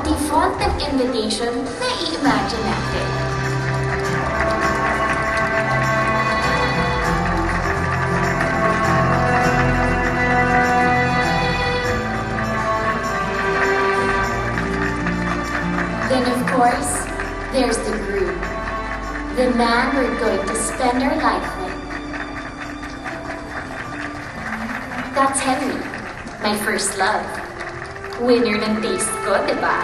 default ng invitation na i-imagine natin. Then of course, there's the groom. The man we're going to spend our life with. That's Henry, my first love. Winner ng taste ko, diba?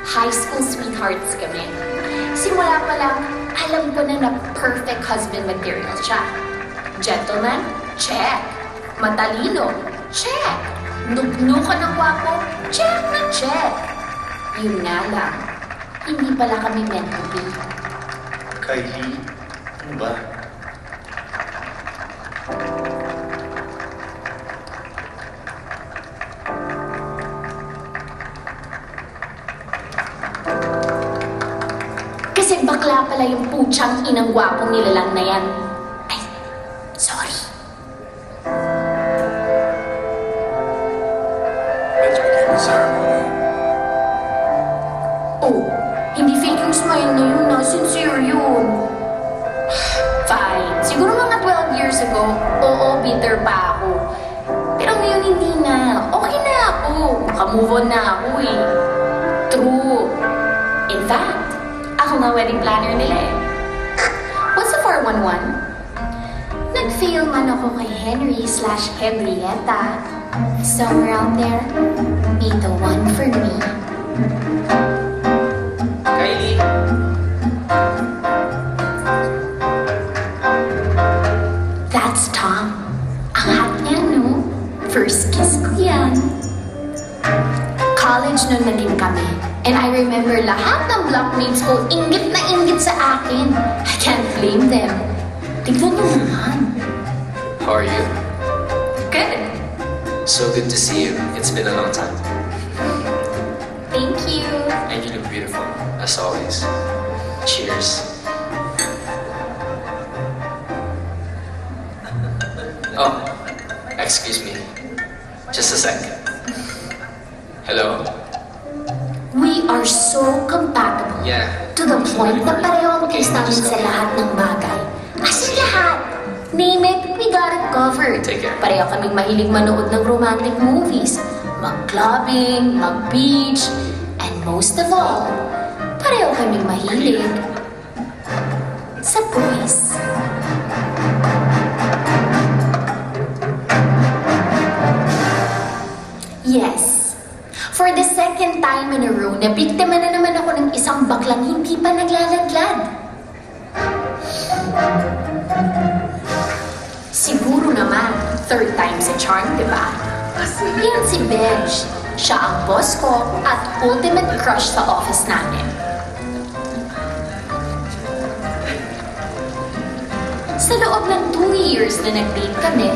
High school sweethearts kami. Simula pa lang, alam ko na perfect husband material siya. Gentleman? Check. Matalino? Check. Nugnukan ng gwapo? Check na check. Yun nga lang, hindi pala kami meant to be. Kylie, ano ba? Kasi bakla pala yung putsang inang gwapong nilalang na yan. Ay, sorry. Let's begin the ceremony. Oh, hindi fake yung smile na yun na. Sincere yun. Fine. Siguro mga 12 years ago, oo, bitter pa ako. Pero ngayon hindi na. Okay na ako. Makamove on na ako eh. True. In fact, ako nga wedding planner nila eh. What's the 411? Nag-fail man ako kay Henry/Henrietta. Somewhere out there, be the one for me. Kylie! That's Tom. Ang hot niya, no? First kiss ko yan. College nun na din kami. And I remember lahat ng blockmates ko inggit na inggit sa akin. I can't blame them. Tignan mo naman. How are you? Good. So good to see you. It's been a long time. Thank you. And you look beautiful, as always. Cheers. Oh, excuse me. Just a sec. Hello? We are so compatible. Yeah. To the point na pareho ang taste namin sa lahat ng bagay. As in lahat. Name it, we got it covered. Take care. Pareho kaming mahilig manood ng romantic movies. Mag-clubbing, mag-beach, and most of all, pareho kaming mahilig sa boys. Yes. For the second time in a row, nabiktima na naman ako ng isang baklang hindi pa naglalaglag. Siguro naman, third time's a charm, diba? Yan si Benj. Siya ang boss ko at ultimate crush sa office namin. Sa loob ng 2 years na nag-date kami,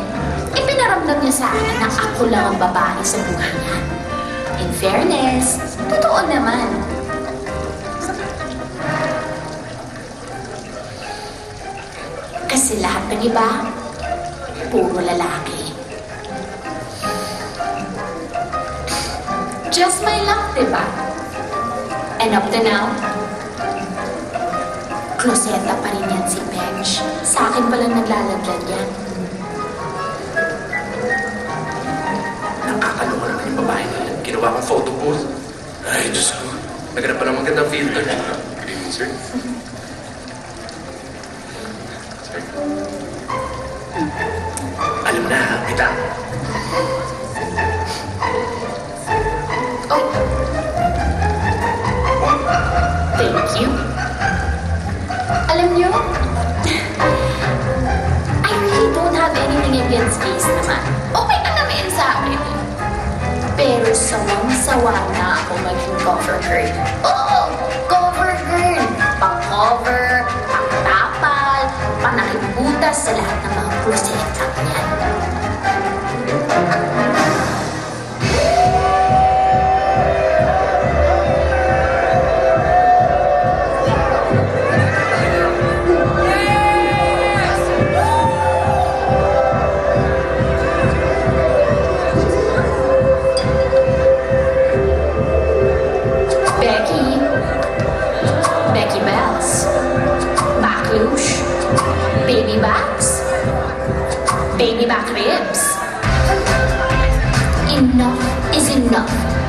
ipinaramdam niya sa akin na ako lang ang babae sa buhay niya. In fairness, totoo naman. Kasi lahat ng iba, puro lalaki. Just my luck, diba? And up to now, kloseta pa rin yan si Benj. Sa akin palang naglalaglag yan. Nakakalungan naman yung babae na yan. Ginawa kong photo booth. Ay, Diyos ko. Naghanap pa ng magandang filter. Good evening, sir. Sir. Alam na, kita. Oh. Thank you. Alam niyo, I really don't have anything against gays naman. Okay ka naman sa akin. Pero sawang-sawa na ako maging cover girl. Oo, cover girl. Pang-cover, pang-tapal, panakibutas sa lahat ng mga proseta niyan.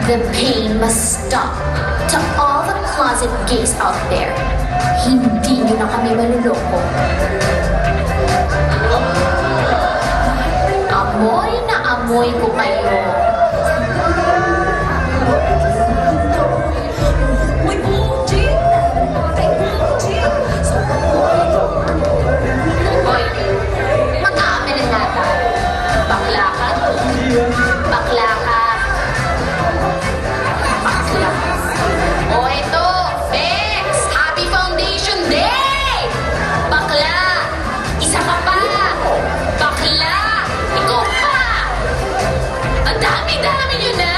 The pain must stop. To all the closet gays out there, hindi nyo na kami maluloko. Amoy na amoy ko kayo. Hoy, mag-aamin na yata. Bakla ka? Bakla ka? Bakla. O ito, Bex! Happy Foundation Day! Bakla! Isa ka pa! Bakla! Ikaw pa! Ang dami-dami nyo na!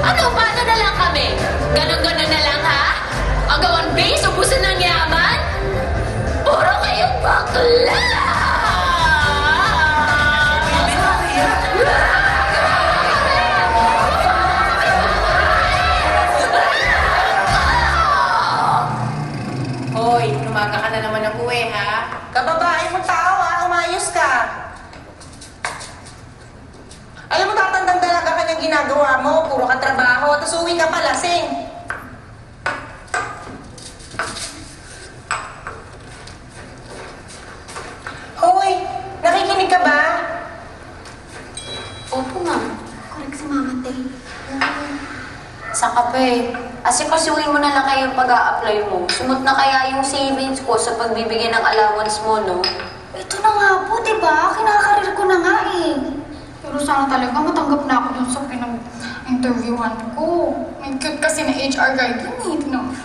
Ano, paano na lang kami? Ganon-ganon na lang, ha? Agawan base, ubusan ng yaman? Puro kayong bakla! Hoy, umaga ka na naman ng uwi, ha? Kababae mo tao, ha? Umayos ka. Alam mo, tatandang dalaga ka niyang ginagawa mo. Puro ka trabaho, tapos uwi ka pa lasing. Hoy, nakikinig ka ba? Opo, ma'am. Correct si Mama Tay. Saka pa eh. Asikasuhin mo na lang kayo yung pag-a-apply mo. Sumot na kaya yung savings ko sa pagbibigay ng allowance mo, no? Ito na nga po, di ba? Kinakarir ko na nga eh. Pero sana talaga matanggap na ako dun sa pinag-interviewan ko. May cute kasi na HR guide yun eh. Tingnan mo.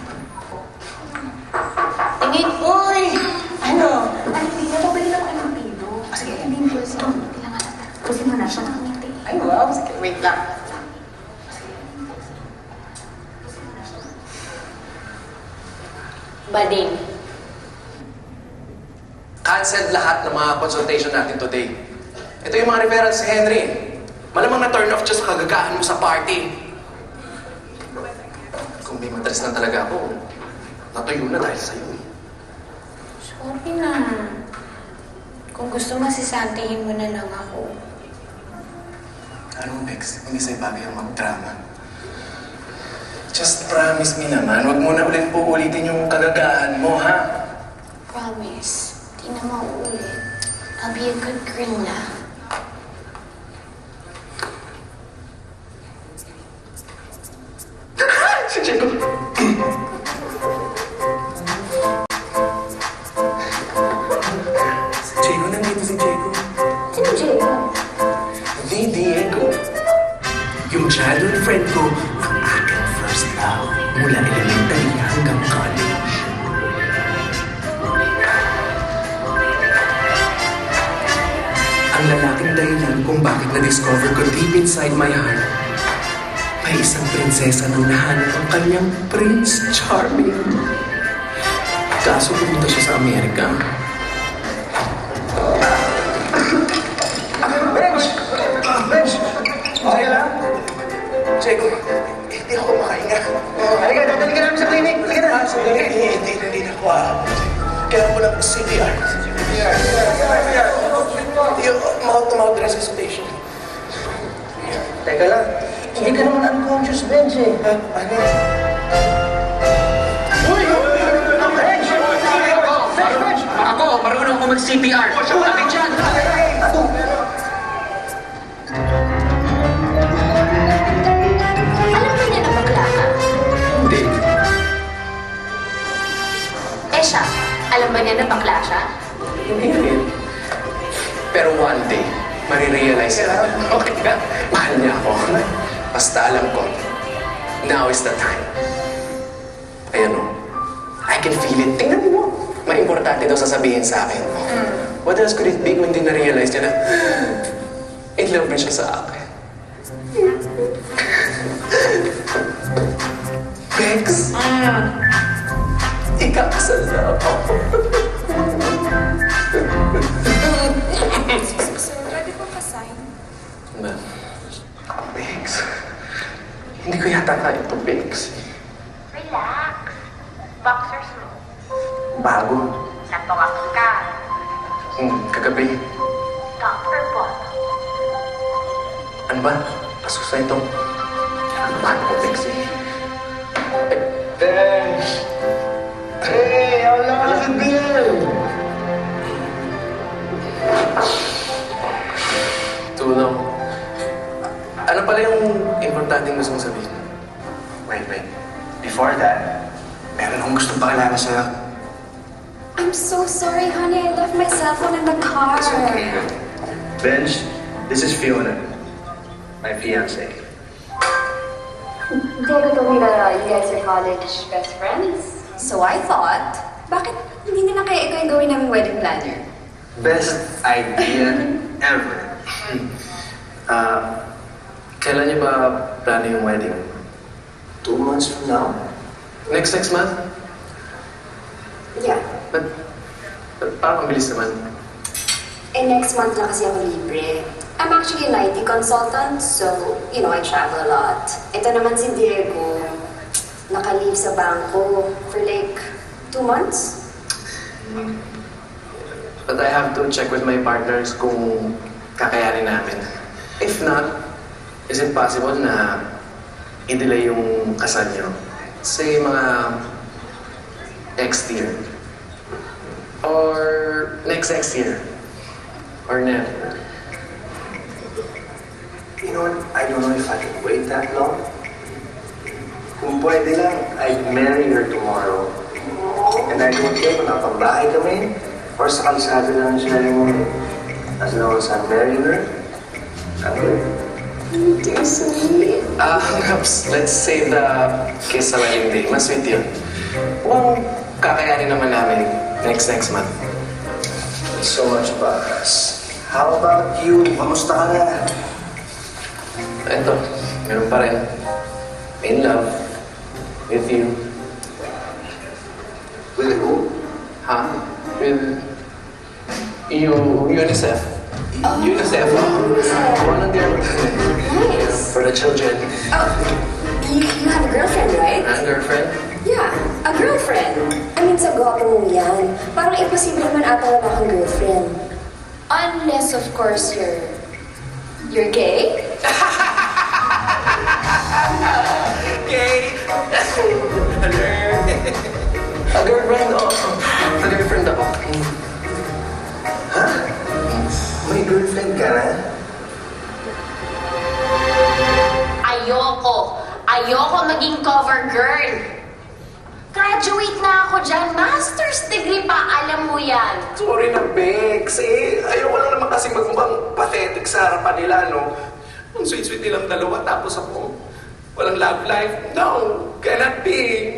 Tingin. Uy! Ano? Ay, Pino, pabili lang kayo ng Pino. Sige, hindi mo siya. Kailangan natin. Kasi mo na siya nakangiti. Ay, wow. Sige, wait lang. Bading. Cancelled lahat ng mga consultation natin today. Ito yung mga referrals si Henry. Malamang na-turn off siya sa kagagaan mo sa party. Kung may madalas na talaga ako, natuyo na dahil sa'yo eh. Sorry na. Kung gusto mo, sisantihin mo na lang ako. Anong Bex? Hindi sa'yo bagay ang mag-drama. Just promise me naman, huwag mo na ulit uulitin yung kagagaan mo, ha? Promise. Di na mauulit. I'll be a good girl na. Si Jacob. Si Jacob, nandito si Jacob. Sino, Diego? Di Diego. Yung childhood friend ko, ang aking first love mula elementary hanggang college. Ang lalaking dahilan kung bakit na-discover ko deep inside my heart, may isang prinsesa nang nahanap ang kanyang Prince Charming. Kaso pumunta siya sa Amerika. Bench! Bench! Okay lang? Jacob, hindi ako makahinga. Halika, dadali ka namin sa clinic. Halika na. Hindi na ako kailangan mo lang CPR. Yung mouth-to-mouth resuscitation. Teka lang, hindi ka naman unconscious, Bench eh. Ano? Ako, marunong ako mag-CPR. Sabi dyan. Alam mo niya na bakla ka? Hindi. Eh siya, alam ba niya na bakla siya? Hindi rin. Pero one day, marirealize niya na, okay ka, mahal niya ako. Basta alam ko, now is the time. Ayan o, I can feel it. Tingnan mo. May importante daw sasabihin sa akin. What else could it be kung hindi na-realize niya na in love na siya sa akin? Bex, ikakasal na ako. Ready po pa-sign? Na, Bex, hindi ko yata kaya ito, Bex. Relax. Boxers mo. Bago. Nagpawax ka. Kagabi. Dr. Bot. Ano ba? Pasus na ito. Mahal ko, Pixie. Bench! Hey, how long has it been? Tulong. Ano pala yung importanteng gusto mong sabihin? Wait. Before that, meron akong gustong pakilala sa'yo. I'm so sorry, honey. I left my cell phone in the car. Bench, this is Fiona, my fiancée. Diego told me that you guys are college best friends. So I thought, bakit hindi na kaya ito yung gawin namin wedding planner? Best idea ever. Kailan niyo ba plano yung wedding? 2 months from now? Next month? Yeah. But parang ang bilis naman. Next month lang kasi ako libre. I'm actually an IT consultant, so, I travel a lot. Ito naman si Diego, naka-leave sa bangko for like 2 months. But I have to check with my partners kung kakayanin namin. If not, is it possible na i-delay yung kasal niyo? Say mga next year. Or next year. Or never. You know what? I don't know if I can wait that long. Kung pwede lang, I'd marry her tomorrow. And I don't care kung napambahay kami or sa kalsada lang siya yung as long as I'm marrying her, I'm good. You're sweet. Perhaps, let's save the kiss sa wedding day. Mas sweet yun. Kung kakayanin naman namin next month. So much about us. How about you? Kamusta ka na? Ito, meron pa rin. In love. With you. With who? Ha? With UNICEF. UNICEF. Volunteer. Nice. For the children. Oh, you have a girlfriend, right? And girlfriend. Yeah, a girlfriend. I mean, sa gwapo mo yan. Parang imposible naman ata wala kang girlfriend. Unless, of course, you're gay? Gay! A girlfriend, oo. A girlfriend ako. Ha? May girlfriend ka na? Ayoko maging cover girl. Graduate na ako dyan. Master's degree pa, alam mo yan. Sorry na, Bex. Ayoko lang naman kasi magmukhang pathetic sa harapan nila, no? Ang sweet-sweet nilang dalawa, tapos ako, walang love life. No, cannot be.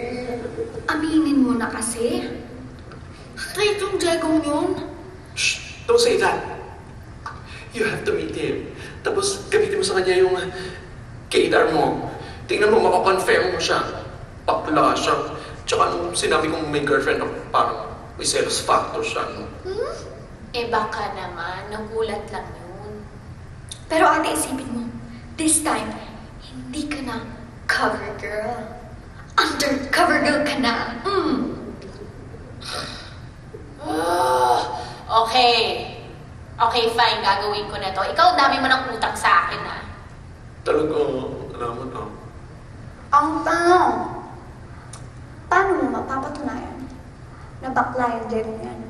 Aminin mo na kasi. Straight yung Diegong yun. Shh, don't say that. You have to meet him. Tapos gamitin mo sa kanya yung gaydar mo. Tingnan mo, makakonfirm mo siya. Bakla siya. Tsaka nung sinabi kong may girlfriend ako, parang may selos factor siya. No? Baka naman, nagulat lang yun. Pero ate, isipin mo, this time, hindi ka na cover girl. Undercover girl ka na. Okay. Okay, fine. Gagawin ko na to. Ikaw, dami mo ng utang sa akin, ha? Talaga, alaman ah. Ang tanong, paano mo mapapatunayan na bakla yung Diego yan?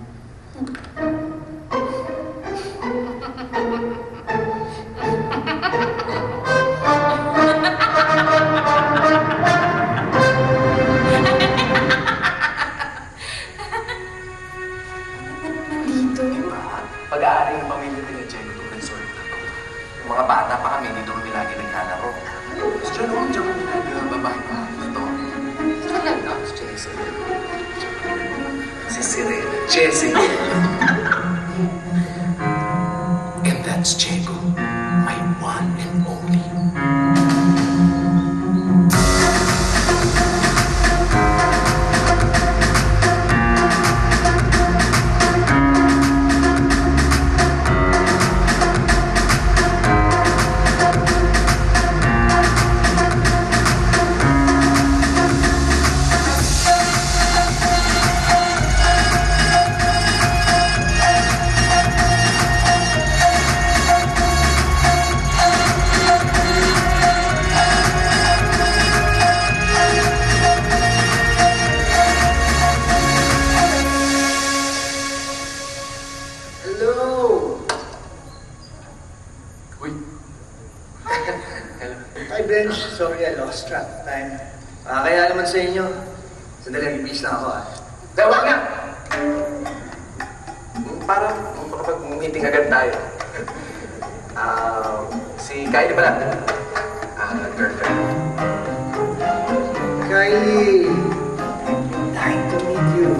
Pag-aari ng pamilya nila Diego itong resort na to. Yung mga bata pa kami, dito kami lagi nagkalaro. Diyan ako, diyan kami nagbabahay pa ito. Talaga? Si Jessie. Si Sirena. Jessie. And that's Diego, my one and only. sorry I lost track of time. Kaya naman sa inyo. Sandali, bibis lang ako ah. Wag na! Para makapag-meeting agad tayo. Si Kylie pala. Girlfriend. Kylie! Nice to meet you.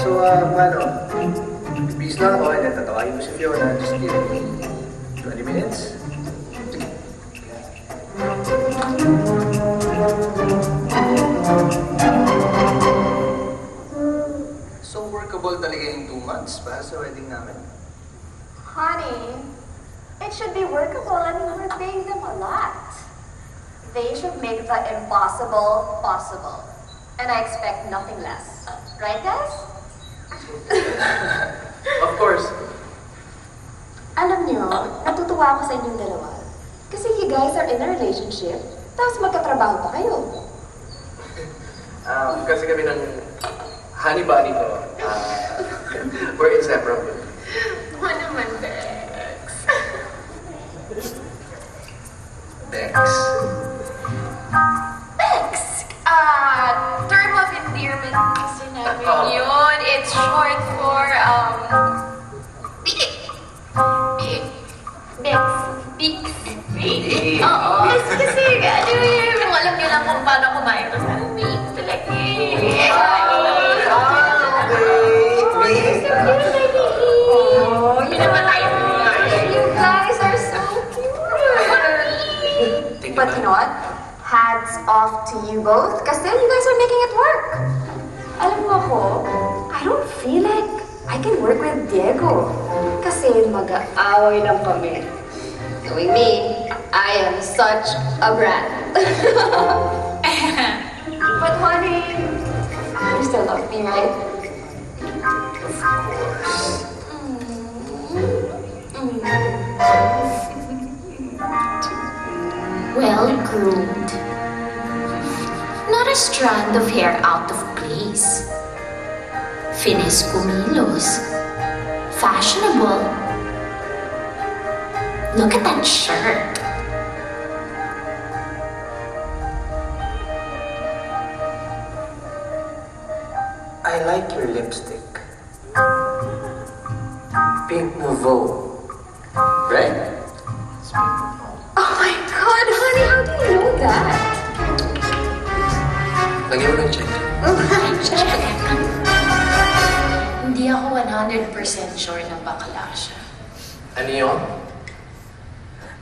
So, paano? Bibis lang ako and then tatawagin ko si Fiona. Just give me 20 minutes. So workable talaga yung 2 months para sa wedding namin? Honey, it should be workable. I mean, we're paying them a lot. They should make the impossible possible. And I expect nothing less. Right, guys? Of course. Alam niyo, natutuwa ako sa inyong dalawa. Kasi you guys are in a relationship, tapos magkatrabaho pa kayo. Kasi kami ng honey bunny ko. We're inseparable. Ano naman, Bex? Bex. Bex! Term of endearment kasi namin yun. It's short for, Bex. Bix. Oo. Bex kasi, ano yun, alam niyo lang kung paano kumain ko sa Bix. Talaga Oh, yun naman tayo. You guys are so cute. But you know what? Hats off to you both kasi you guys are making it work. Alam mo ako, I don't feel like I can work with Diego. Kasi mag-aaway lang kami. Knowing me, I am such a brat. But honey, you still love me, right? Of course. Well groomed. Not a strand of hair out of place. Finis kumilos. Fashionable. Look at that shirt. I like your lipstick. Pink Nouveau. Right? Oh my God, honey, how do you know that? Lagyan mo ng check. Hindi ako 100% sure na bakla siya. Ano yun?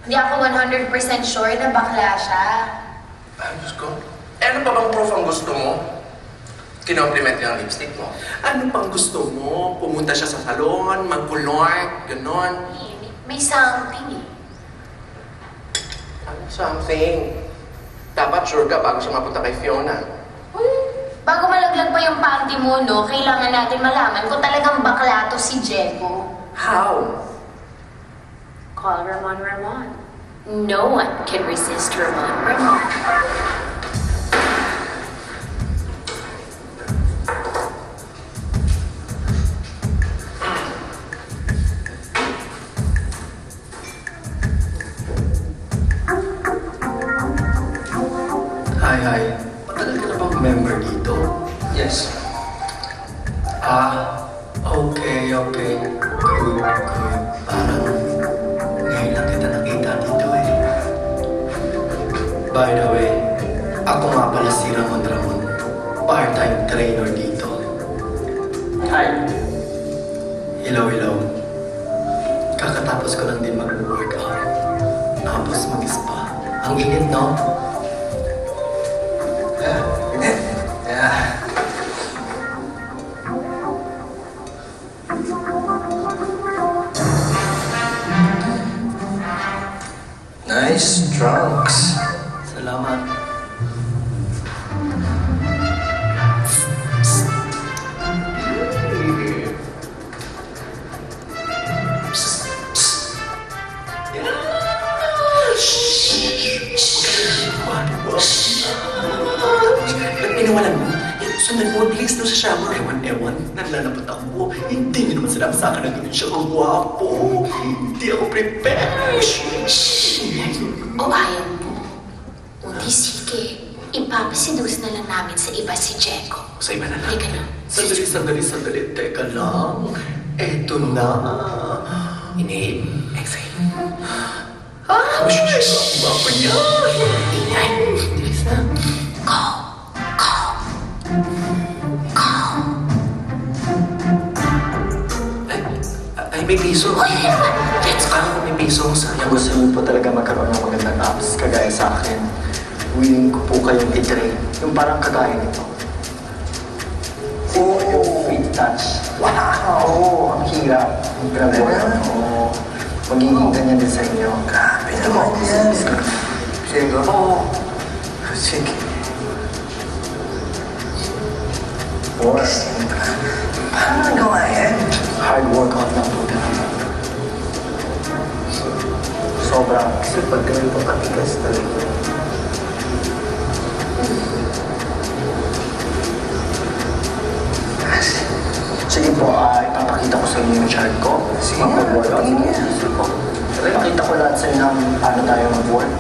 Hindi ako 100% sure na bakla siya. Ay, Diyos ko. Ano pa bang proof ang gusto mo? Kinompliment niya ang lipstick mo. Ano pang gusto mo? Pumunta siya sa salon, mag-kulort, gano'n. May something eh. Ano something? Dapat sure ka bago siya mapunta kay Fiona. Bago malaglag pa yung panty mo, no, kailangan natin malaman kung talagang bakla to si Diego. How? Call Ramon. No one can resist Ramon. Hi. Matagal ka na bang member dito? Yes. Okay. Good. Parang ngayon lang kita nakita dito eh. By the way, ako nga pala si Ramon. Part-time trainer dito. Hi. Hello. Kakatapos ko lang din mag-workout. Tapos mag-spa. Ang init, no? Yeah. Nice trunks. Salamat. Ba't pinawalan mo? Sundan mo, please, doon sa shower. Ewan, nanlalapot ako. Hindi niyo naman sinabi sa akin na gawin siya ang gwapo. Hindi ako prepared. O ayaw mo? O di sige, ipapasidus na lang namin sa iba si Jeko. Sa iba na lang. Halika na. Sandali. Teka lang. Eto na. Inhale. Exhale. Ang gwapo niya. Ingay. Bilis na. Ay, may piso. Let's go. May piso. Sayang. Kung gusto niyo po talaga magkaroon ng magandang apps kagaya sa akin, willing ko po kayong i-train. Yung parang kagaya nito. Oo, yung free touch. Wow! Oo, ang hirap. Grabe. Oo. Magiging ganyan din sa inyo. Grabe naman yan. Sige. Oo. Sige. Or, paano nagawa yan? Hard workout lang po talaga. Sobrang, kasi pag gawin po patigas talaga. Sige po, ipapakita ko sa inyo yung chart ko. Sige, mag-workout. Sige po. Ipakita ko lahat sa inyo ng paano tayo mag-work.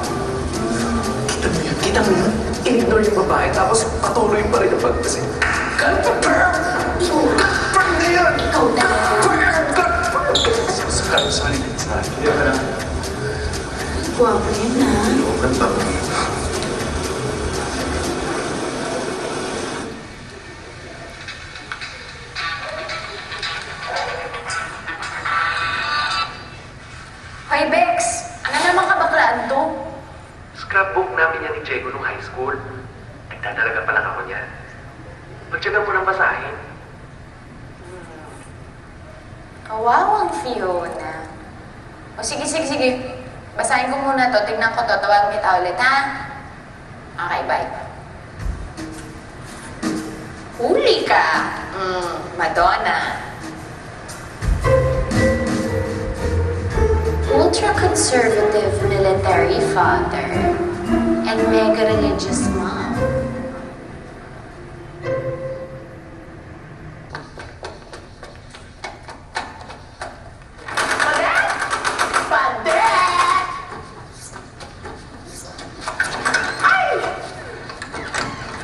Kita mo yun? I-ignore yung babae, tapos patuloy pa rin ang pagkasi. Confirm na yun! Ikaw na. Sorry. Guwapo yun na. Hoy, Bex! Ano naman kabaklaan to? Scrapbook namin yan ni Diego nung high school. Nagdadalaga pa lang ako niyan. Pagtsagan mo ng basahin. Kawawang Fiona. O sige. Basahin ko muna to. Tignan ko to. Tawagan kita ulit, ha? Okay, bye. Huli ka! Madonna. Ultra-conservative military father and mega-religious mom.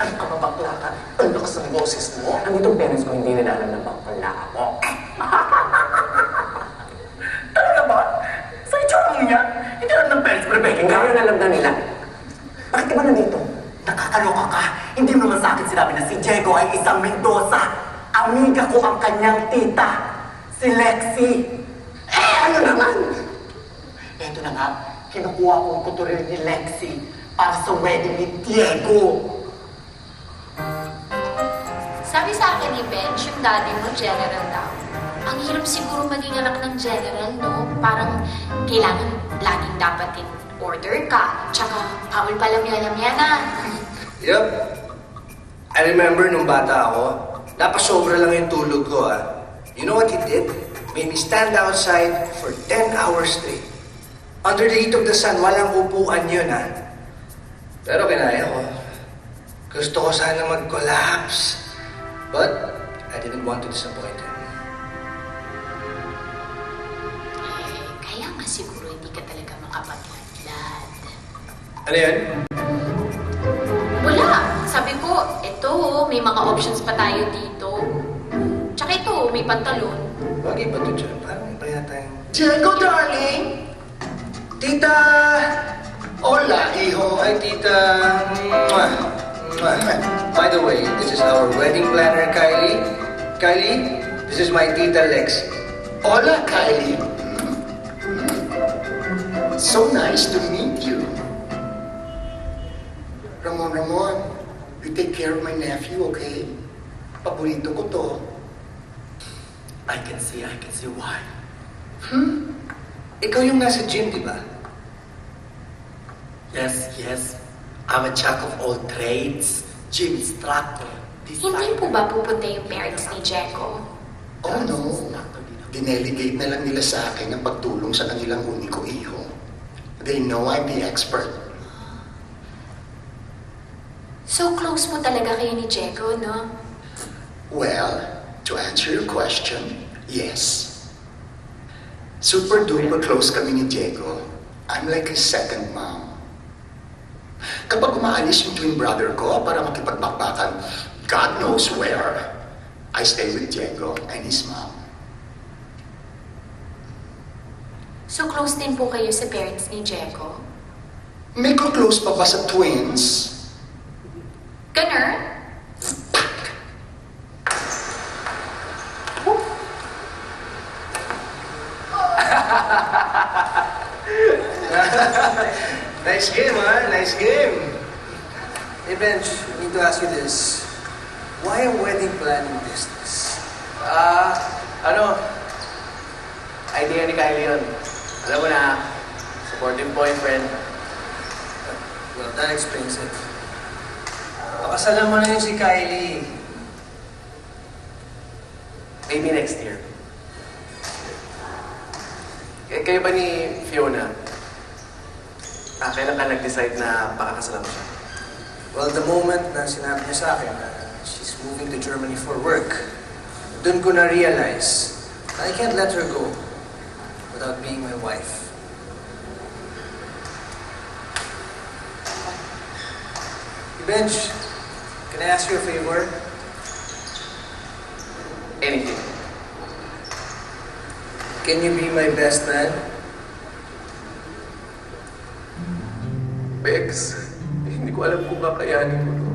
Ano ka ba bakla ka? Ang lakas ng boses mo. Ang itong parents ko hindi nila alam na bakla ako. Talaga ba? Sa itsura mo niya, hindi alam ng parents mo, Rebecca. Ngayon alam na nila. Bakit ka ba nandito? Nakakaloka ka. Hindi mo naman sa akin sinabi na si Diego ay isang Mendoza. Amiga ko ang kanyang tita, si Lexi. Ano naman? Eto na nga, kinukuha ko ang kuturil ni Lexi para sa wedding ni Diego. Sabi sa akin ni Bench, yung daddy mo, general daw. Ang hirap siguro maging anak ng general, no? Parang kailangan laging dapat in order ka. Tsaka, bawal pa lamya-lamya na. Yup. I remember nung bata ako, napasobra lang yung tulog ko You know what he did? Made me stand outside for 10 hours straight. Under the heat of the sun, walang upuan yun Pero kinaya ko. Gusto ko sana mag-collapse. But, I didn't want to disappoint him. Kaya nga siguro hindi ka talaga makapagladlad. Ano yan? Wala. Sabi ko, eto, may mga options pa tayo dito. Tsaka ito, may pantalon. Bagay ba ito dyan? Parang iba yata yung... Diego, darling! Tita! Hola, hijo. Hi, tita. Mwah. Mwah. By the way, this is our wedding planner, Kylie. Kylie, this is my tita, Lex. Hola, Kylie. So nice to meet you. Ramon, you take care of my nephew, okay? Paborito ko to. I can see why. Ikaw yung nasa gym, di ba? Yes. I'm a jack of all trades. Gym instructor. Hindi po ba pupunta yung parents ni Jeko? Oh no. Dinelegate na lang nila sa akin ang pagtulong sa kanilang uniko iho. They know I'm the expert. So close mo talaga kayo ni Jeko, no? Well, to answer your question, yes. Super duper close kami ni Diego. I'm like his second mom. Kapag umaalis yung twin brother ko para makipagbakbakan, God knows where, I stay with Diego and his mom. So close din po kayo sa parents ni Diego? May close pa ba sa twins? Ganun? Nice game, ha? Nice game. Hey, Bench, I need to ask you this. Why a wedding planning business? Idea ni Kylie yun. Alam mo na, supportive boyfriend. Well, that explains it. Pakasalan mo na yun si Kylie. Maybe next year. Kayo ba ni Fiona? Kailan ka nag-decide na pakakasalan mo siya? Well, the moment na sinabi niya sa akin na she's moving to Germany for work, dun ko na-realize na I can't let her go without being my wife. Hey, Bench, can I ask you a favor? Anything. Can you be my best man? Bex, hindi ko alam kung kakayanin ko to.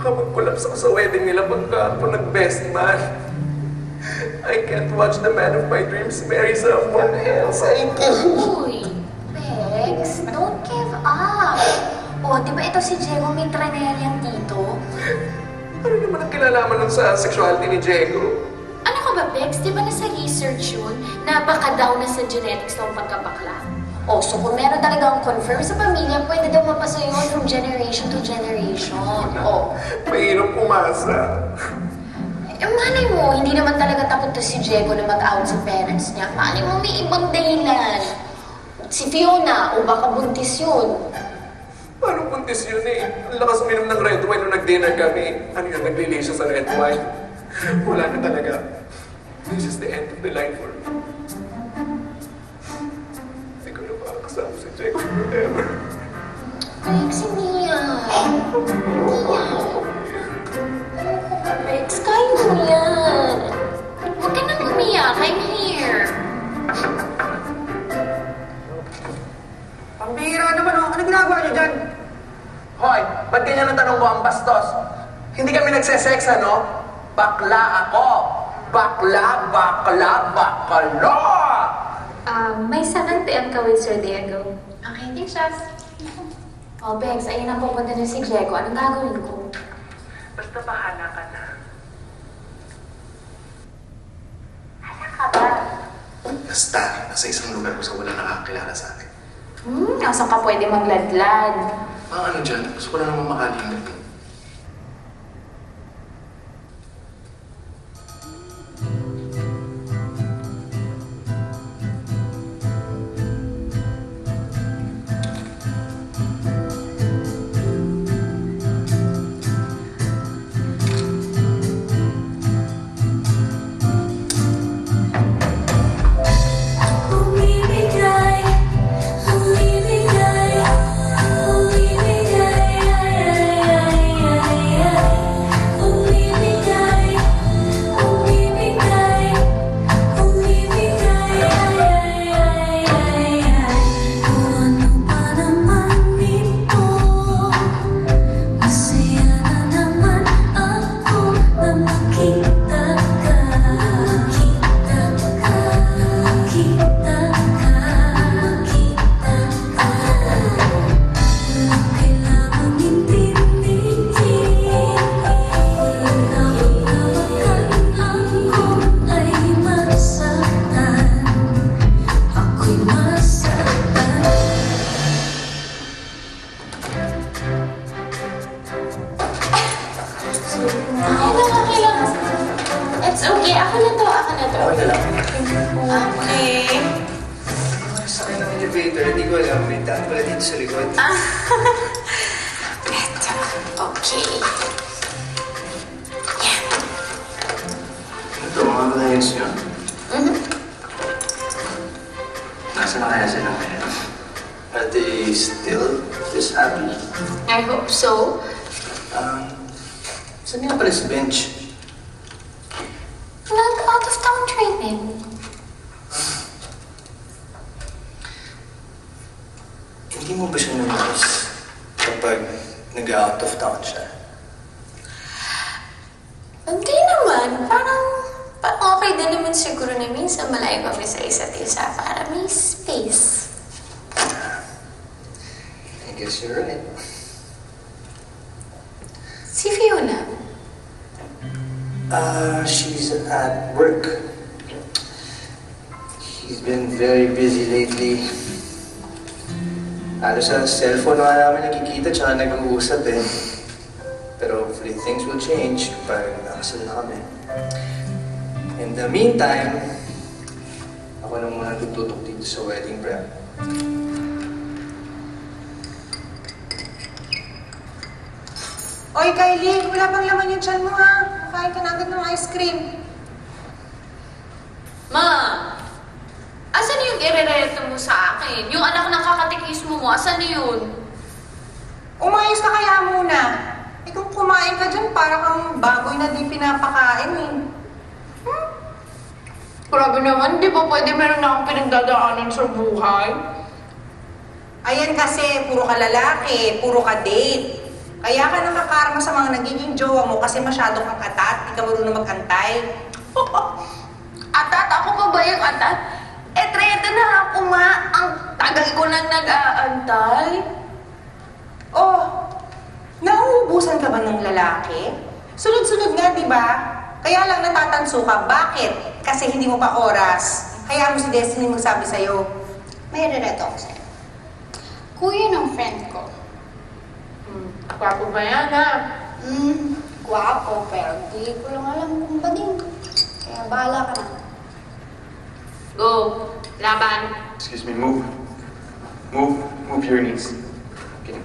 Baka mag-collapse ako sa wedding nila pagka ako nag-best man. I can't watch the man of my dreams marry someone else. I can't. Uy, Bex, don't give up. O, di ba ito si Diego may tranerian dito? Ano naman ang kilalaman nun sa sexuality ni Diego? Ano ka ba, Bex? Di ba nasa research yun na baka daw na sa genetics ng pagkabakla? Oh, so kung meron talagang confirm sa pamilya, pwede daw mapasa yun from generation to generation. Oh, Mahirap umasa. malay mo, hindi naman talaga takot to si Diego na mag-out sa parents niya. Malay mo, may ibang dahilan. Si Fiona, o baka buntis yun. Paano buntis yun eh? Ang lakas uminom ng red wine nung nag-dinner kami. Ano yun, naglili siya sa red wine? Wala na talaga. This is the end of the line for me. Hindi ko na makakasama si Diego forever. Bex, hindi yan. Hindi yan. Bex, kaya mo yan. Huwag ka nang umiyak. I'm here. Pambihira naman, oh. Ano ginagawa niyo dyan? Hoy, ba't ganyan ang tanong mo ang bastos? Hindi kami nagsesex, ano? Bakla ako! Bakla, bakla, bakla! May sakantian ka with Sir Diego. Okay, teachers. Oh, Bex, ayun na pupunta na si Diego. Anong gagawin ko? Basta bahala ka na. Basta, nasa isang lugar ko sa wala nakakakilala sa akin. Nasaan ka pwede magladlad? Ano dyan? Gusto ko na naman makalimit. It's okay. Ako na to. Okay lang. Okay. Sakay ng elevator, hindi ko alam. May daan pala dito sa likod. Beto. Okay. parents niyo? Mhm. Nasaan na kaya sila ngayon? Are they still this happy? I hope so. Saan nga pala si Bench? Nag-out of town training. Hindi mo ba siya namiss kapag nag-out of town siya? Hindi naman. Parang okay din naman siguro na minsan malayo kami sa isa't isa para may space. I guess you're right. Si Fiona. She's at work. She's been very busy lately. Halos sa cellphone na namin nakikita tsaka nag-uusap eh. Pero hopefully things will change kapag nakasal na kami. In the meantime, ako nang muna tututok dito sa wedding prep. Oy, Kylie, wala pang laman yung tiyan mo ha. Kain ka na agad ng ice cream. Ma! Asan yung irereto mo sa akin? Yung anak ng kakatikismo mo, asan na yun? Umayos ka kaya muna. Eh kung kumain ka dyan, para kang baboy na di pinapakain eh. Grabe naman, di ba pwede meron na akong pinagdadaanan sa buhay? Ayan kasi, puro ka lalaki, puro ka date. Kaya ka nakakarma sa mga nagiging jowa mo kasi masyado kang atat, di ka marunong magantay. Atat? Ako pa ba yung atat? Eh, 30 na ako, ma. Ang tagal ko nang nag-aantay. Oh, nauubusan ka ba ng lalaki? Sunod-sunod nga, di ba? Kaya lang natatanso ka. Bakit? Kasi hindi mo pa oras. Kaya mo si Destiny magsabi sa'yo. May rereto ako sa'yo. Kuya ng friend ko. Gwapo ba yan, ha? Gwapo, pero di ko lang alam kung bading. Kaya bahala ka na. Go. Laban. Excuse me, move. Move your knees. Okay.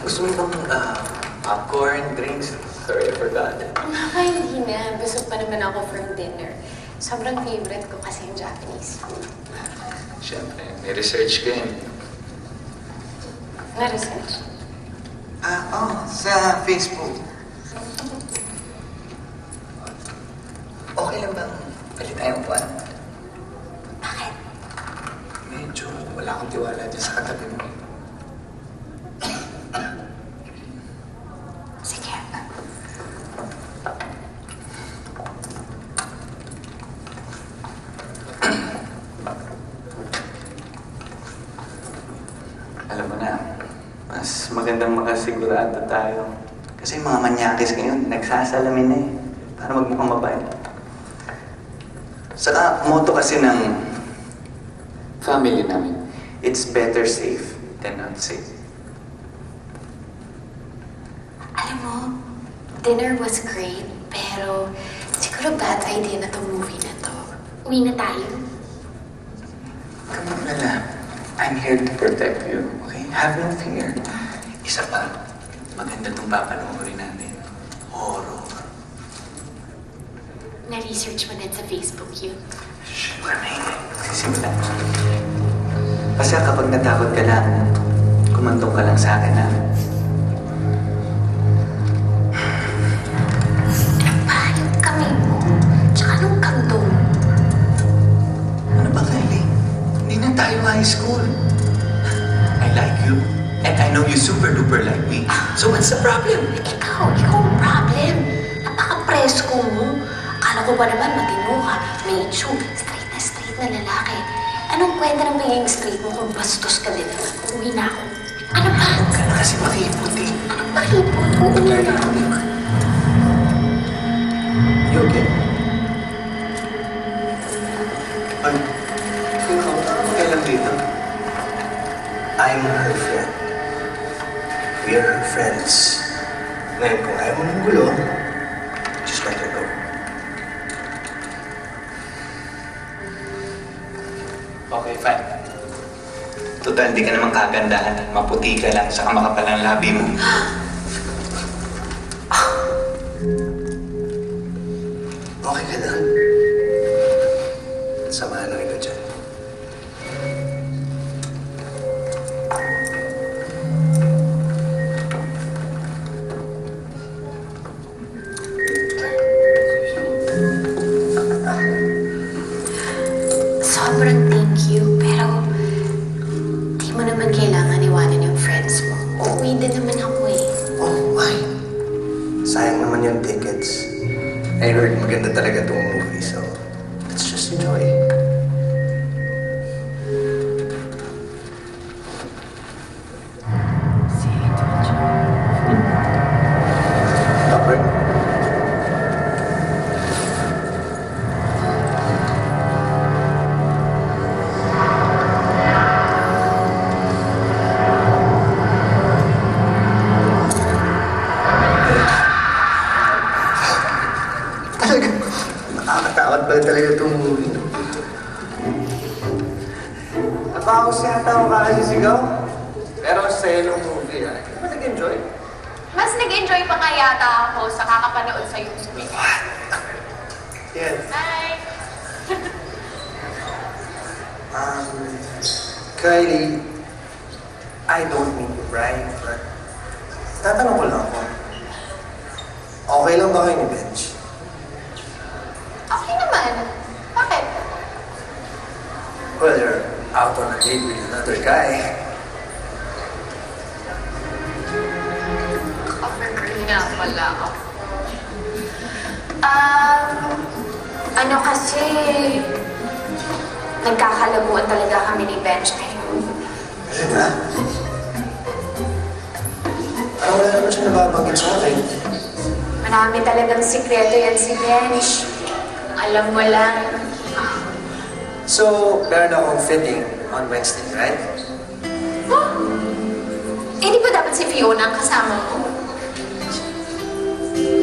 Gusto mo bang popcorn, drinks? Sorry, I forgot. Hindi na. Busog pa naman ako from dinner. Sobrang favorite ko kasi yung Japanese food. Siyempre, may research ka yun. Na-research. Sa Facebook. Okay lang bang palit tayong buwan? Bakit? Medyo wala akong tiwala dyan sa katabi mo. Sige. Alam mo na, mas magandang makasigurado tayo. Kasi yung mga manyakis ngayon, nagsasalamin na eh. Para magmukhang mabait. Saka, motto kasi ng family namin, it's better safe than not safe. Alam mo, dinner was great, pero siguro bad idea na tong movie na to. Uwi na tayo. Come on, Lala. I'm here to protect you, okay? Have no fear. Isa pa, maganda itong papanoorin natin. Horror. Na-research mo din sa Facebook yun. Shh, kami. Sisimulan ko. Basta kapag natakot ka lang, kumantong ka lang sa akin, ha? Pahal kami mo. Tsaka nung kandong. Ano ba, Kylie? Hindi na tayo high school. I like you. And I know you super-duper like me. So what's the problem? Ikaw ang problem. Napaka-presko mo. Akala ko ba naman matino ka, may issue, straight na lalaki. Anong kwenta ng pagiging straight mo kung bastos ka din? Uuwi na ako. Ano ba? Huwag ka na kasi makipot eh. Anong malipot? Uuwi na ako. You okay? Ay, ikaw, okay lang dito. I'm her friend. We are her friends. Ngayon, kung ayaw mo ng gulo, just let her go. Okay, fine. Total, hindi ka naman kagandahan. Maputi ka lang, saka makapal ang labi mo. Okay lang. Samahan na kita dyan. Sobrang thank you, pero di mo naman kailangan iwanan yung friends mo. Uuwi din naman ako eh. Oh, why? Sayang naman yung tickets. I heard maganda talaga itong movie, so let's just enjoy. Topper? Talaga, nakakatakot pala talaga itong movie. No? Napakos yata ako kakasisigaw. Pero sa'yo ng movie, ah. Hindi ba nag-enjoy? Mas nag-enjoy pa nga yata ako sa kakapanood sa YouTube. Yes. Bye! Kylie, I don't mean to brag, but tatanong ko lang ako. Okay lang ba kayo ni Benj? Okay naman. Bakit? Well, you're out on a date with another guy. Cover girl nga pala ako. Ano kasi, nagkakalabuan talaga kami ni Benj ngayon. Talaga? Parang wala naman siya nababanggit sa akin. Marami talagang sikreto yan si Benj. Alam mo lang. So, meron akong fitting on Wednesday, right? Eh, di ba dapat si Fiona ang kasama mo?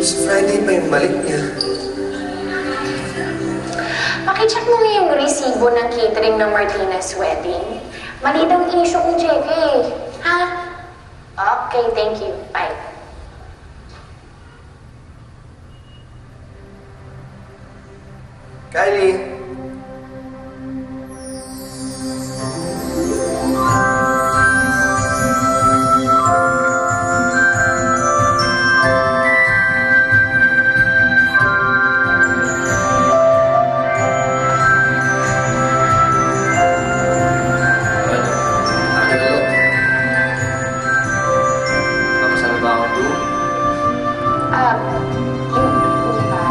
Sa Friday pa yung balik niya. Pakicheck mo nga yung resibo ng catering ng Martinez wedding. Mali daw ang issue kong check eh. Ha? Okay, thank you. Bye. Kylie! Hindi pa.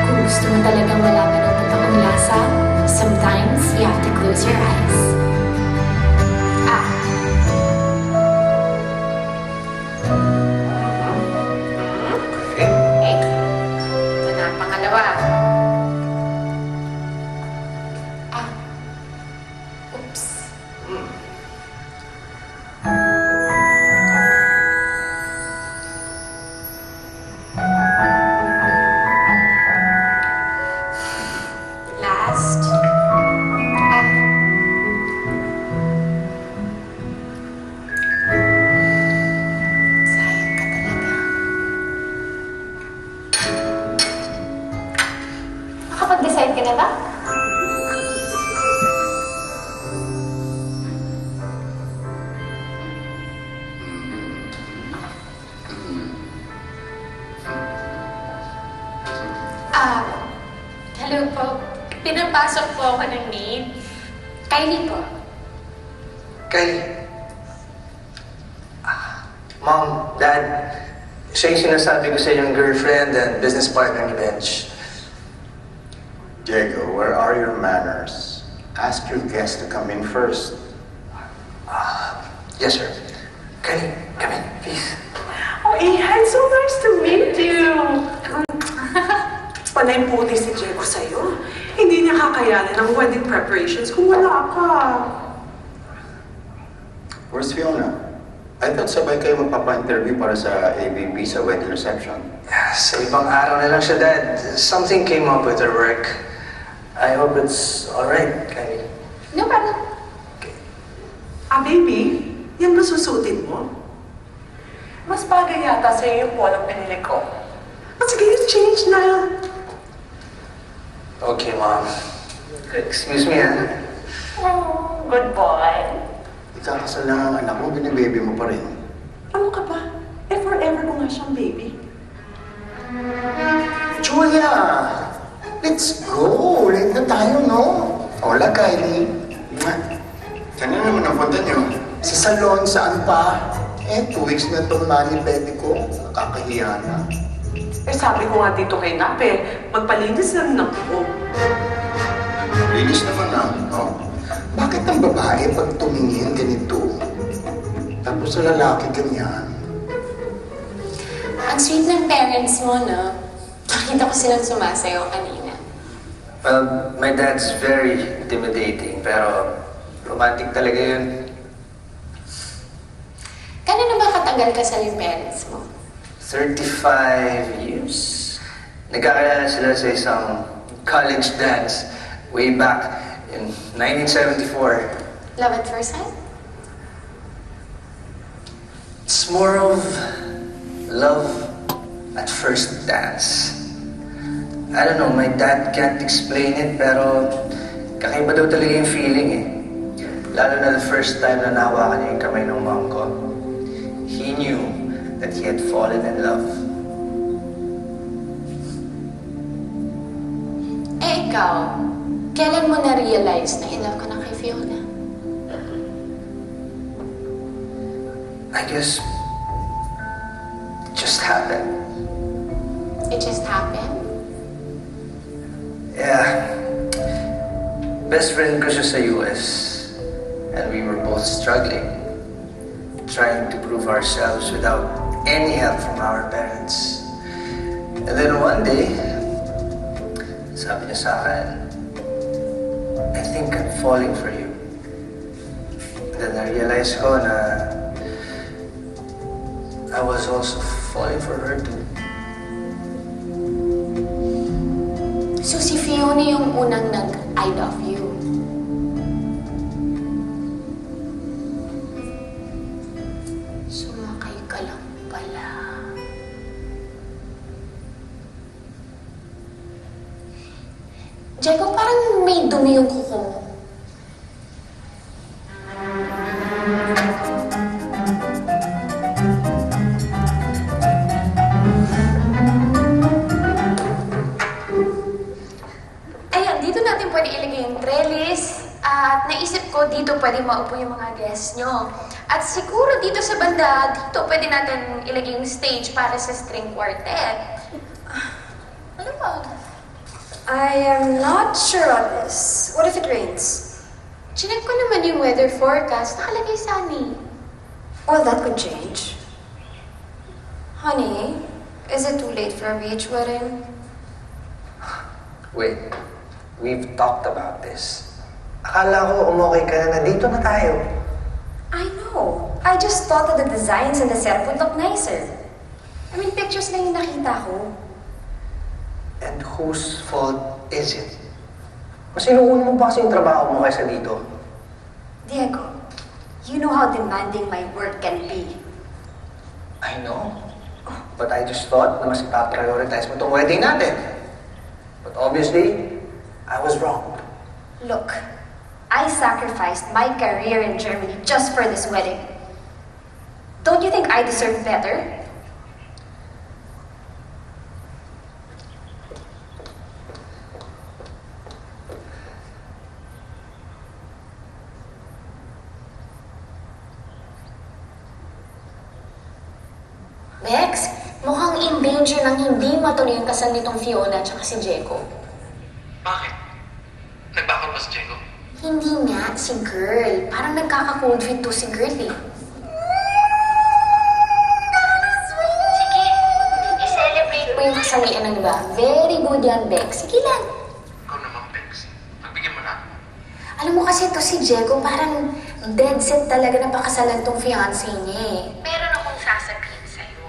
Kung gusto mo talagang malaman ang totoong lasa, sometimes you have to close your eyes. Ah. Okay. Okay. Ito na ang pangalawa. Ah. Oops. Last. Ah. Sayang ka talaga. Nakapag-decide ka na ba? Hello po. Pinapasok po ako ng maid. Kylie po. Kylie. Mom, Dad, siya yung sinasabi ko sa yung girlfriend and business partner ni Benj. Diego, where are your manners? Ask your guest to come in first. Yes, sir. Kylie, come in, please. Oh, Ihan, so nice to meet you. Panay puti si Diego sa'yo. Hindi niya kakayanin ang wedding preparations kung wala ka. Where's Fiona? I thought sabay kayo magpapa-interview para sa ABP sa wedding reception. Sa ibang araw na lang siya, Dad. Something came up with her work. I hope it's alright, Kylie. No problem. Baby, yan ba susutin mo? Mas bagay yata sa'yo yung polang pinili ko. Sige, change na. Okay, Mom. Excuse me, ah. Oh, good boy. Ikakasal na ang anak mo, binibaby mo pa rin. Ano ka ba? Forever ko nga siyang baby. Julia! Let's go! Late na tayo, no? Hola, Kylie. Saan na naman ang punta niyo? Sa salon, saan pa? 2 weeks na itong mani-pedi ko. Nakakahiya na. Sabi ko nga dito kay Nape, magpalinis lang ng buhok. Linis naman na, no? Bakit ang babae pag tumingin ganito? Tapos sa lalaki ganyan? Ang sweet ng parents mo, no? Nakita ko silang sumasayaw kanina. Well, my dad's very intimidating, pero romantic talaga yun. Kano na ba katagal kasal yung parents mo? 35 years. Nagkakilala sila sa isang college dance way back in 1974. Love at first sight? It's more of love at first dance. I don't know, my dad can't explain it, pero kakaiba daw talaga yung feeling eh. Lalo na the first time na nahawakan niya yung kamay ng mom ko. He knew that he had fallen in love. Ikaw, kailan mo na-realize na in love ka na kay Fiona? I guess it just happened. It just happened? Yeah. Best friend ko siya sa US. And we were both struggling. Trying to prove ourselves without any help from our parents. And then one day, sabi niya sa akin, I think I'm falling for you. And then na-realize ko na I was also falling for her too. So si Fiona yung unang nag-I love you. Sumakay ka lang pala. Diego, parang may dumi yung kuko mo. Ayan, dito natin pwede ilagay yung trellis. At naisip ko dito pwede maupo yung mga guests nyo. At siguro dito sa banda, dito pwede natin ilagay yung stage para sa string quartet. Ano ba? I am not sure on this. What if it rains? Chinek ko naman yung weather forecast. Nakalagay sunny. Well, that could change. Honey, is it too late for a beach wedding? Wait, we've talked about this. Akala ko umokay ka na dito na tayo. I know. I just thought that the designs and the setup would look nicer. I mean, pictures lang yung nakita ko. And whose fault is it? Mas inuuna mo pa kasi yung trabaho mo kaysa dito. Diego, you know how demanding my work can be. I know. But I just thought na mas ipaprioritize mo itong wedding natin. But obviously, I was wrong. Look, I sacrificed my career in Germany just for this wedding. Don't you think I deserve better? Bex, mukhang in danger ng hindi matuloy ang kasal nitong Fiona at si Diego. Bakit? Nagbakot ba si Diego? Hindi nga, si girl. Parang nagkaka-cold feet to si girl eh. Sige, i-celebrate mo yung kasal sharian ng iba. Very good yan, Bex. Sige lang. Ikaw naman, Bex. Pagbigyan mo na. Alam mo kasi to si Diego, parang dead set talaga na pakasalan tong fiancé niya eh. Meron akong sasabihin sa'yo.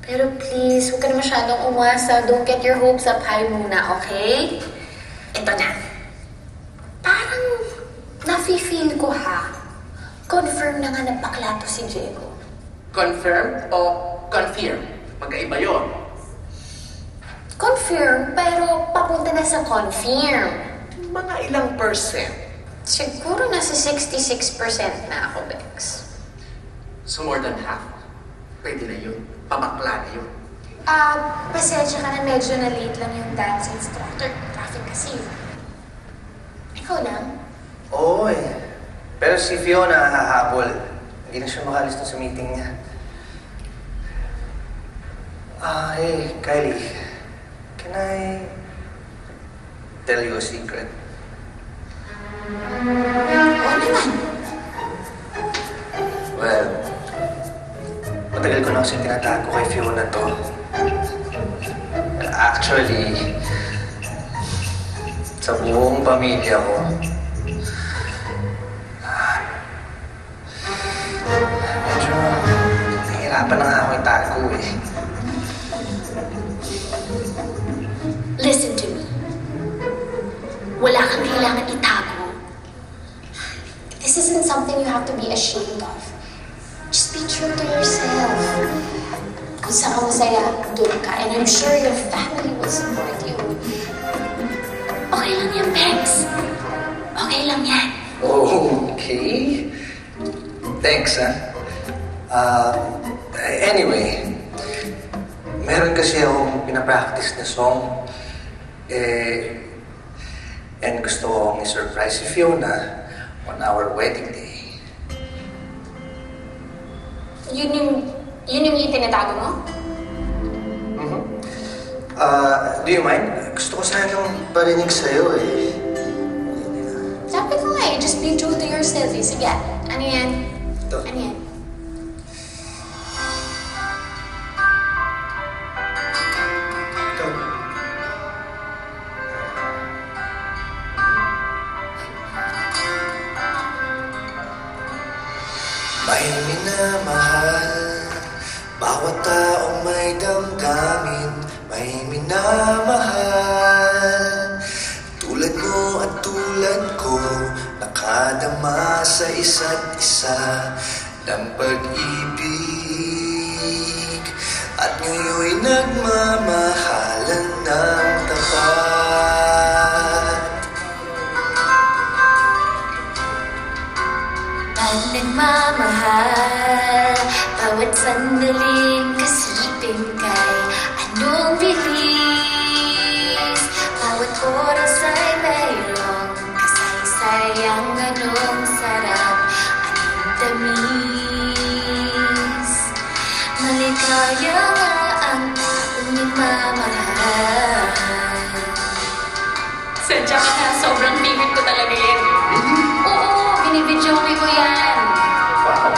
Pero please, huwag ka na masyadong umasa. Don't get your hopes up high muna, okay? Ito na. Parang nafe-feel ko ha. Confirm na nga na bakla to si Diego. Confirm o confirm? Magkaiba yun. Confirm, pero papunta na sa confirm. Mga ilang percent? Siguro nasa 66% na ako, Bex. So more than half. Pwede na yun. Pabakla na yun. Pasensya ka na medyo na-late lang yung dance instructor. Traffic kasi. Ikaw lang? Oo eh. Pero si Fiona hahabol. Hindi na siya makalis sa meeting niya. Hey, Kylie. Can I tell you a secret? Oo naman. Well, matagal ko na kasi tinatago kay Fiona to. Actually, sa buong pamilya ko, medyo nahihirapan na nga ako itago eh. Listen to me. Wala kang kailangan itago. This isn't something you have to be ashamed of. Just be true to yourself. Kung saan ka masaya, doon ka. And I'm sure your family will support you. Okay lang yan, Bex. Okay lang yan. Okay. Thanks, anyway, meron kasi akong pinapractice na song. And gusto kong i-surprise si Fiona on our wedding day. Yun yung itinatago mo? Do you mind? Gusto ko sanang parinig sa'yo eh. Sabi ko nga eh, just be true to yourself eh. Sige, ano yan? Ito. Ano yan? Ito. May minamahal, bawat taong may damdamin, may minamahal. Tulad mo at tulad ko, nakadama sa isa't isa ng pag-ibig. At ngayon'y nagmamahalan ng tapat. Pag nagmamahal, bawat sandaling kasipin kay anong bilis. Bawat oras ay mayroong kasaysayang ganong sarap, anong tamis. Maligaya nga ang taong nagmamahal. Sadya ka na, sobrang favorite ko talaga yan. Oo, binibidyoke ko yan. Wow.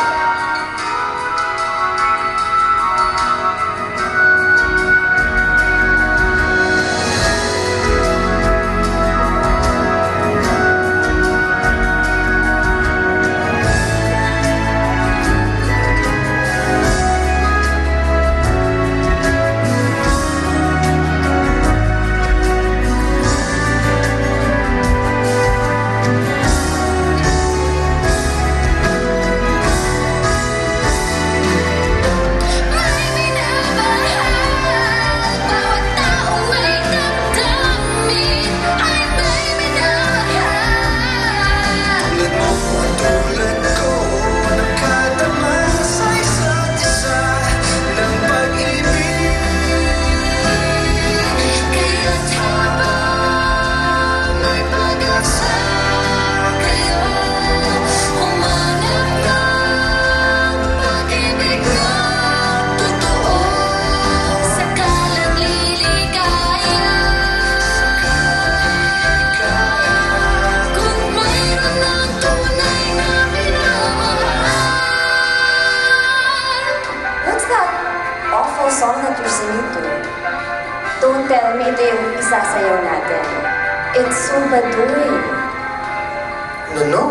sasayaw natin. It's so baduy. No,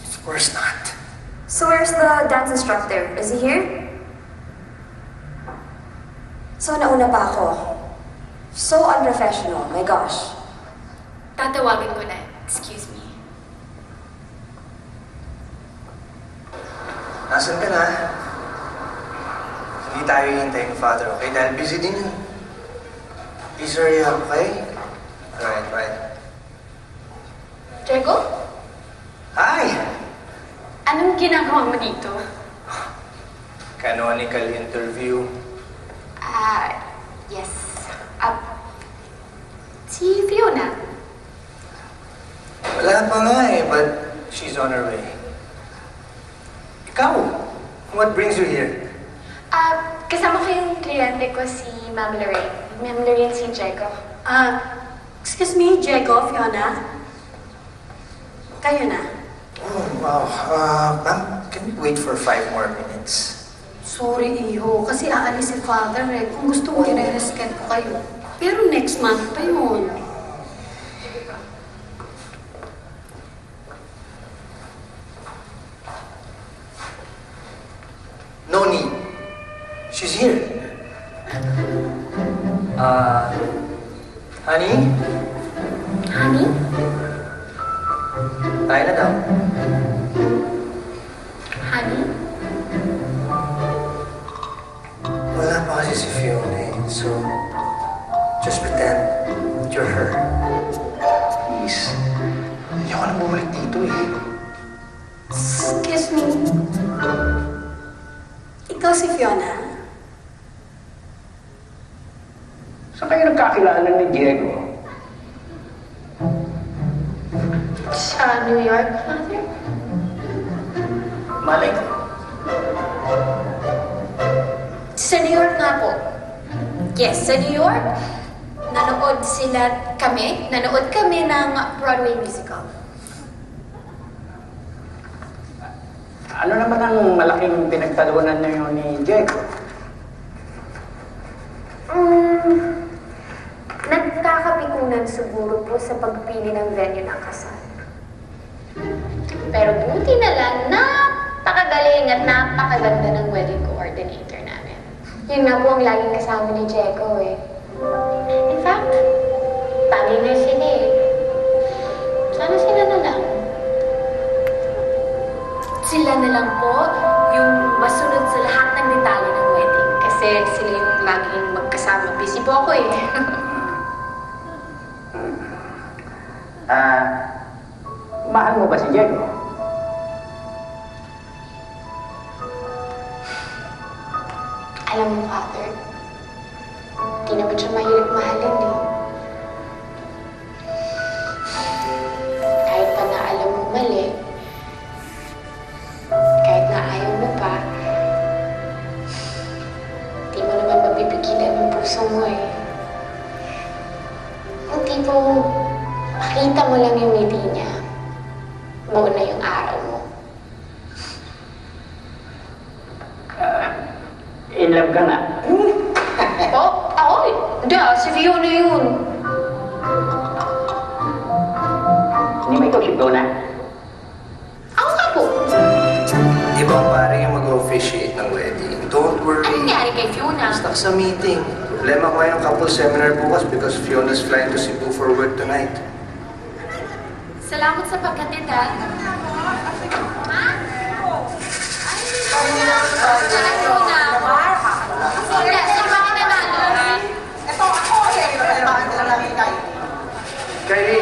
of course not. So where's the dance instructor? Is he here? So nauna pa ako. So unprofessional, my gosh. Tatawagin ko na. Excuse me. Nasaan ka na? Hindi tayo hintayin ng father, okay? Dahil busy din yun. Please hurry up, okay? Alright, bye. Diego? Hi! Anong ginagawa mo dito? Canonical interview. Yes. Si Fiona. Wala pa nga eh, but she's on her way. Ikaw, what brings you here? Kasama ko yung kliyente ko si Ma'am Lorraine. Ma'am Lorraine si Diego. Excuse me, Diego, Fiona? Kayo na? Oh, wow. Ma'am, can we wait for 5 more minutes? Sorry, Iho. Kasi aalis si Father eh. Kung gusto mo, i-resket ko kayo. Pero next month pa yun. No need. She's here. Honey? Honey? Tayo na daw. Honey? Wala pa kasi si Fiona eh. So, just pretend you're her. Please. Ayoko na bumalik dito eh. Excuse me. Ikaw si Fiona? Saan kayo nagkakilala ni Diego? Sa New York, Father? Malay ko. Sa New York nga po. Yes, sa New York. Nanood kami ng Broadway musical. Ano naman ang malaking pinagtalunan niyo ni Diego? Nagkakapikunan siguro po sa pagpili ng venue ng kasal. Pero buti na lang, napakagaling at napakaganda ng wedding coordinator namin. Yun nga po ang laging kasama ni Diego eh. In fact, tagi na sila eh. Sana sila na lang. Sila na lang po yung masunod sa lahat ng detalye ng wedding. Kasi sila yung laging magkasama. Busy po ako eh. Mahal mo ba si Diego? Alam mo, Father, di naman siya mahirap mahalin eh. Kahit pa na alam mo mali, kahit na ayaw mo pa, di mo naman mapipigilan ng puso mo eh. Yung tipong makita mo lang yung ngiti niya, buo na yung araw mo. In love ka na? Oh, ako eh. Hindi si Fiona yun. Hindi mo ikaw si Fiona? Ako nga po. Di ba ang pare yung mag-officiate ng wedding? Don't worry. Anong nangyari kay Fiona? Stuck sa meeting. Problema ko yung couple seminar bukas because Fiona's flying to Cebu for work tonight. Salamat sa pagkatid, ha? Kylie,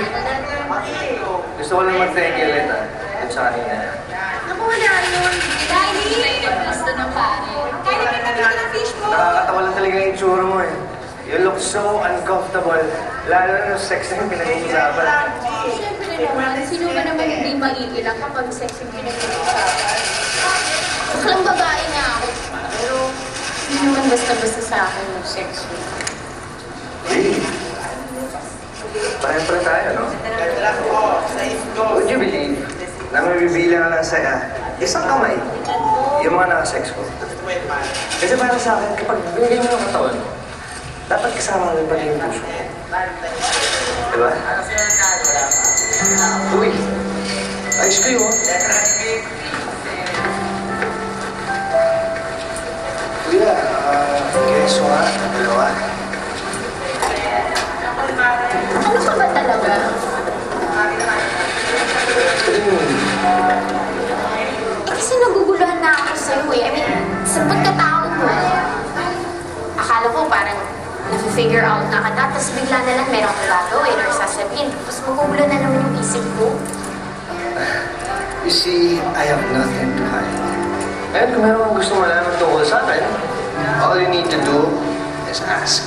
gusto ko lang mag-thank you ulit At sa kanina. Naku, wala yun. Kylie! Gusto ng pare. Kylie, may tabi ka ng fishbowl. Nakakatawa lang talaga yung itsura mo eh. You look so uncomfortable. Lalo na yung sex na yung pinag-uusapan. Siyempre naman, sino ba naman hindi maiilang kapag sex yung pinag-uusapan? Baklang babae nga ako. Pero hindi naman basta-basta sa akin yung sex mo. Really? Pareho tayo, no? Would you believe na may bibilang ng saya? Isang kamay. Yung mga nakasex ko. Kasi para sa akin, kapag binigay mo ng katawan, dapat kasama mo pati yung puso ko. Diba? Uy, ayos kayo. Kuya, keso nga, dalawa. Ano ka ba talaga? Kasi naguguluhan na ako sa'yo eh. I mean, sa pagkatao mo. Akala ko parang na-figure out na kita, tapos bigla na lang meron kang gagawin or sasabihin, tapos magugulo na naman yung isip ko. You see, I have nothing to hide. And kung meron kang gusto malaman tungkol sa akin, all you need to do is ask.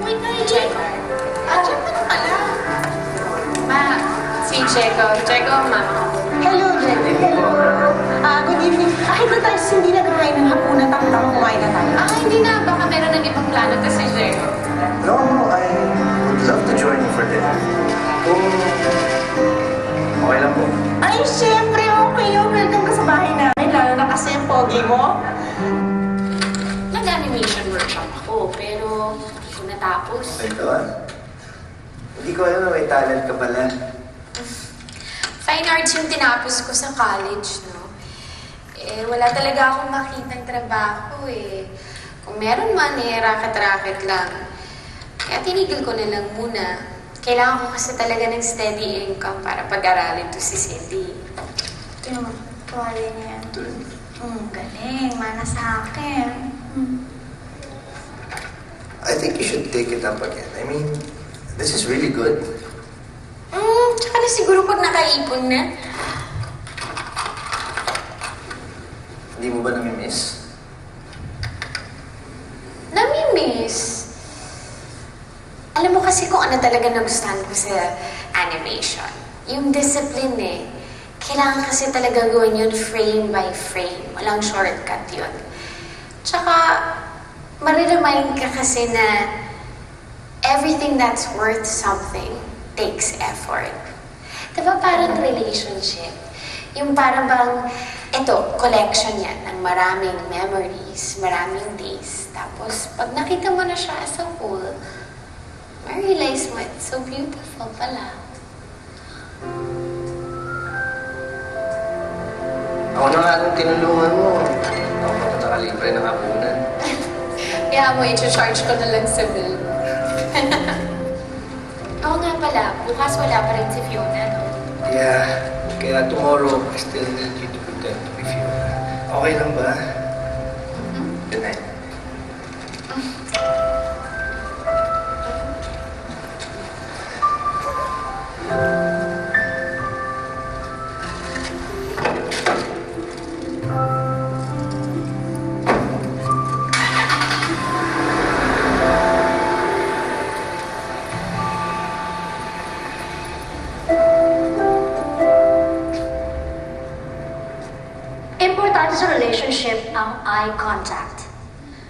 Wait na yung Checo. Checo na pala. Ma, si Checo. Checo, ma. Hello, Checo. Good evening. Kahit na tayo hindi nagkakain ng hapunan, tama kumain na tayo. Hindi na. Baka meron ng ibang plano to si Checo. No, I would love to join you for dinner. Kung okay lang po. Ay, syempre, okay yun. Welcome ka sa bahay namin. Lalo na kasi ang pogi mo. Nag-animation workshop ako, pero hindi ko natapos. Ito hindi ko alam na may talent ka pala. Fine arts yung tinapos ko sa college, no? Eh, wala talaga akong makitang trabaho, eh. Kung meron man, eh, racket-racket lang. Kaya tinigil ko na lang muna. Kailangan ko kasi talaga ng steady income para pag-aralin to si Cindy. Ito yung tuwalya niya. Galing. Mana sa akin. I think you should take it up again. I mean, this is really good. Tsaka na siguro pag nakaipon na. Hindi mo ba nami-miss? Nami-miss. Alam mo kasi kung ano talaga nagustuhan ko sa animation. Yung discipline eh. Kailangan kasi talaga gawin yun frame by frame. Walang shortcut yun. Tsaka, mariremind ka kasi na everything that's worth something takes effort. Diba parang relationship? Yung parang bang, eto, collection yan ng maraming memories, maraming days. Tapos, pag nakita mo na siya as a whole, ma-realize mo, it's so beautiful pala. Ako na nga nung tinulungan mo. Ako na nakalibre ng hapunan. Kaya mo, i-charge ko na lang sa bill. Oo nga pala, bukas wala pa rin si Fiona, no? Yeah, kaya tomorrow, I still need you to pretend to be Fiona. Okay lang ba? Good night. Importante sa relationship ang eye contact.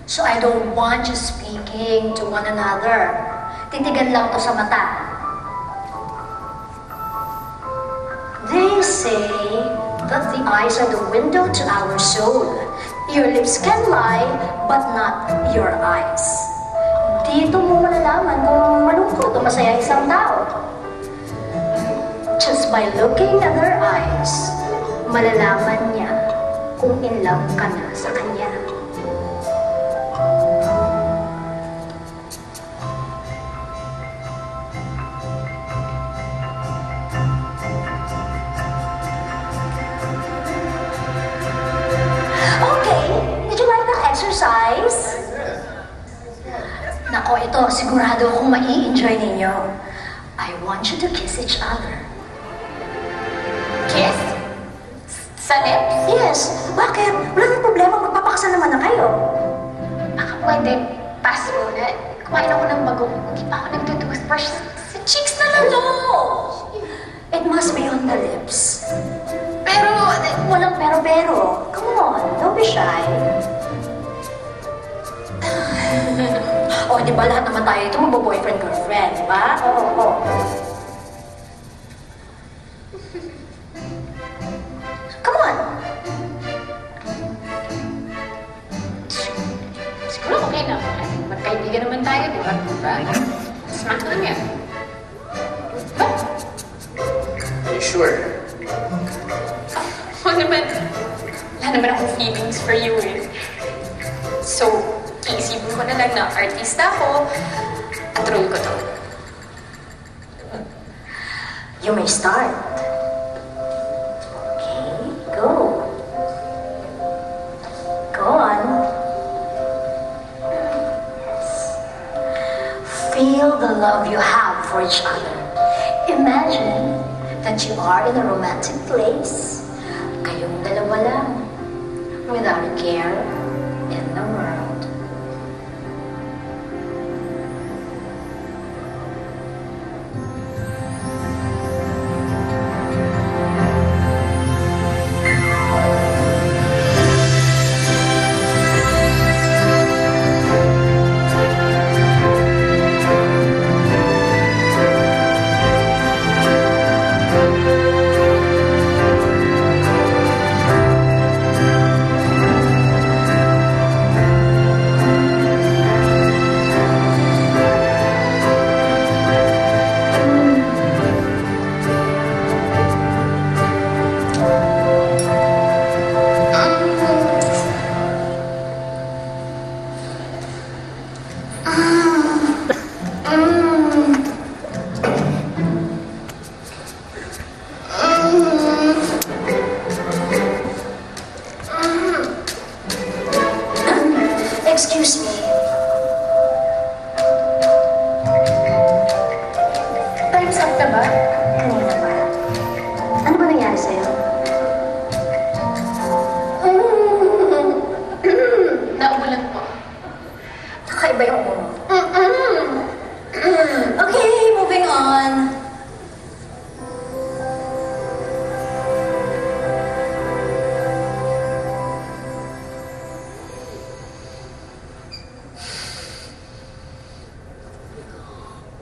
So I don't want you speaking to one another. Titigan lang to sa mata. They say that the eyes are the window to our soul. Your lips can lie, but not your eyes. Dito mo malalaman kung malungkot o masaya isang tao. Just by looking at their eyes, malalaman niya kung in love ka na sa kanya. Okay, did you like that exercise? Nako, ito, sigurado akong mai-enjoy ninyo. I want you to kiss each other. Kiss? Sa lips? Yes. Bakit? Wala nang problema. Magpapakasal naman na kayo. Baka pwede, pass muna. Kumain ako ng bagong, hindi pa ako nagtutoothbrush. Sa cheeks na lang. No! It must be on the lips. Pero, Walang pero-pero. Come on, don't be shy. O, di ba lahat naman tayo ito magbo-boyfriend-girlfriend, di ba? Oo. Come on. siguro okay na. magkaibigan naman tayo, di ba? Smack lang yan. Ba? Are you sure? Oo naman. Wala naman akong feelings for you eh. So, iisipin ko na lang na artista ako at role ko to. You may start. Okay, go. Go on. Yes. Feel the love you have for each other. Imagine that you are in a romantic place. Kayong dalawa lang. Without a care in the world. Excuse me. Time's up na ba? Kanina pa. Ano ba nangyari sa'yo? Nauulan po. Kakaiba yung mo. Okay, moving on.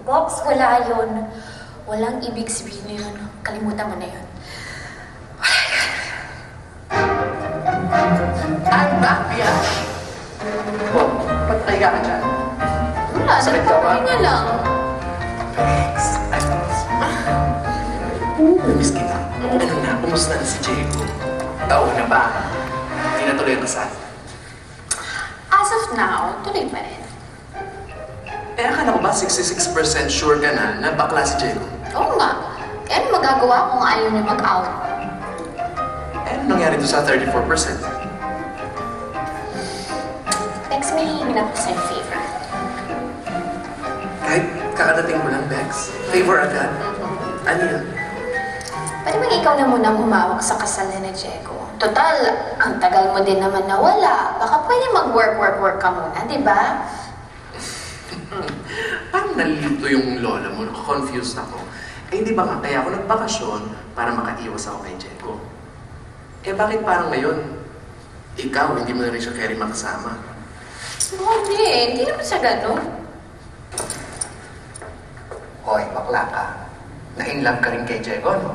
Box, wala yun. Walang ibig sabihin yun. Kalimutan mo na yun. I'm back, Biash. Oh, ba't nahiga ka dyan? Wala, Sakit ka ba? nagpapahinga lang. Thanks. I miss kita. Ano na, kumusta na si Diego? Taon na ba? Hindi na tuloy ang kasal. As of now, tuloy pa rin. Eh, akala ko ba 66% sure ka na bakla si Diego? Oo nga. Kaya ano magagawa kung ayaw niya mag-out? Eh, ano nangyari doon sa 34%? Bex, may hihingin ako sa'yo favor. Kahit kakadating mo lang, Bex. Favor agad. Ano yun? Pwede bang ikaw na munang humawak sa kasal ni Diego? Total, ang tagal mo din naman nawala. Baka pwede mag-work ka muna, di ba? Parang nalilito yung lola mo. Confused ako. Eh, di ba nga kaya ako nagbakasyon para makaiwas ako kay Diego? Eh, bakit parang ngayon? Ikaw, hindi mo na rin siya carry makasama. Hindi naman siya gano'n. Hoy, bakla ka. Na-inlove ka rin kay Diego, no?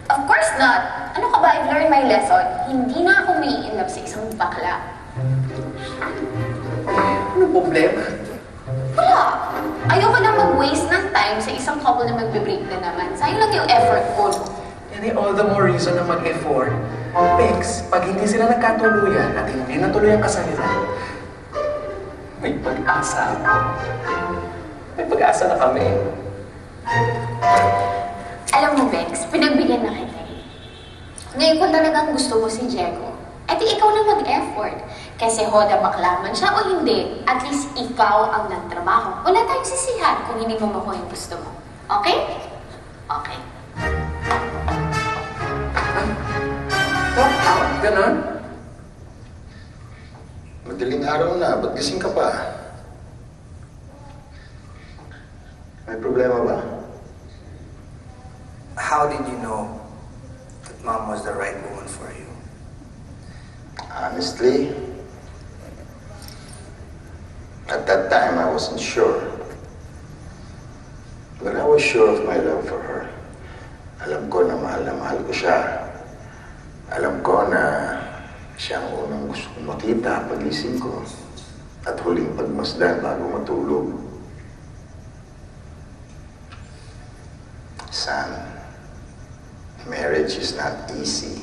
Of course not. Ano ka ba? I've learned my lesson. Hindi na ako may in love sa isang bakla. Ano problema? Wala. Ayoko na mag-waste ng time sa isang couple na magbe-break na naman. Sayang lang yung effort ko. Yan ay all the more reason na mag-effort. Bex, pag hindi sila nagkatuluyan at hindi natuloy ang kasal nila, may pag-asa ako. May pag-asa na kami. Alam mo, Bex, pinagbigyan na kita. Ngayon kung talagang gusto mo si Diego, edi ikaw na mag-effort. Kasi hoda bakla man siya o hindi, at least ikaw ang nagtrabaho. Wala tayong sisihan kung hindi mo makuha yung gusto mo. Okay? Okay. Ganon? Madaling araw na, ba't gising ka pa? May problema ba? How did you know that Mom was the right woman for you? Honestly, at that time I wasn't sure. But I was sure of my love for her. Alam ko na mahal ko siya. Alam ko na siya ang unang gusto kong makita pagising ko. at huling pagmasdan bago matulog. Son, marriage is not easy.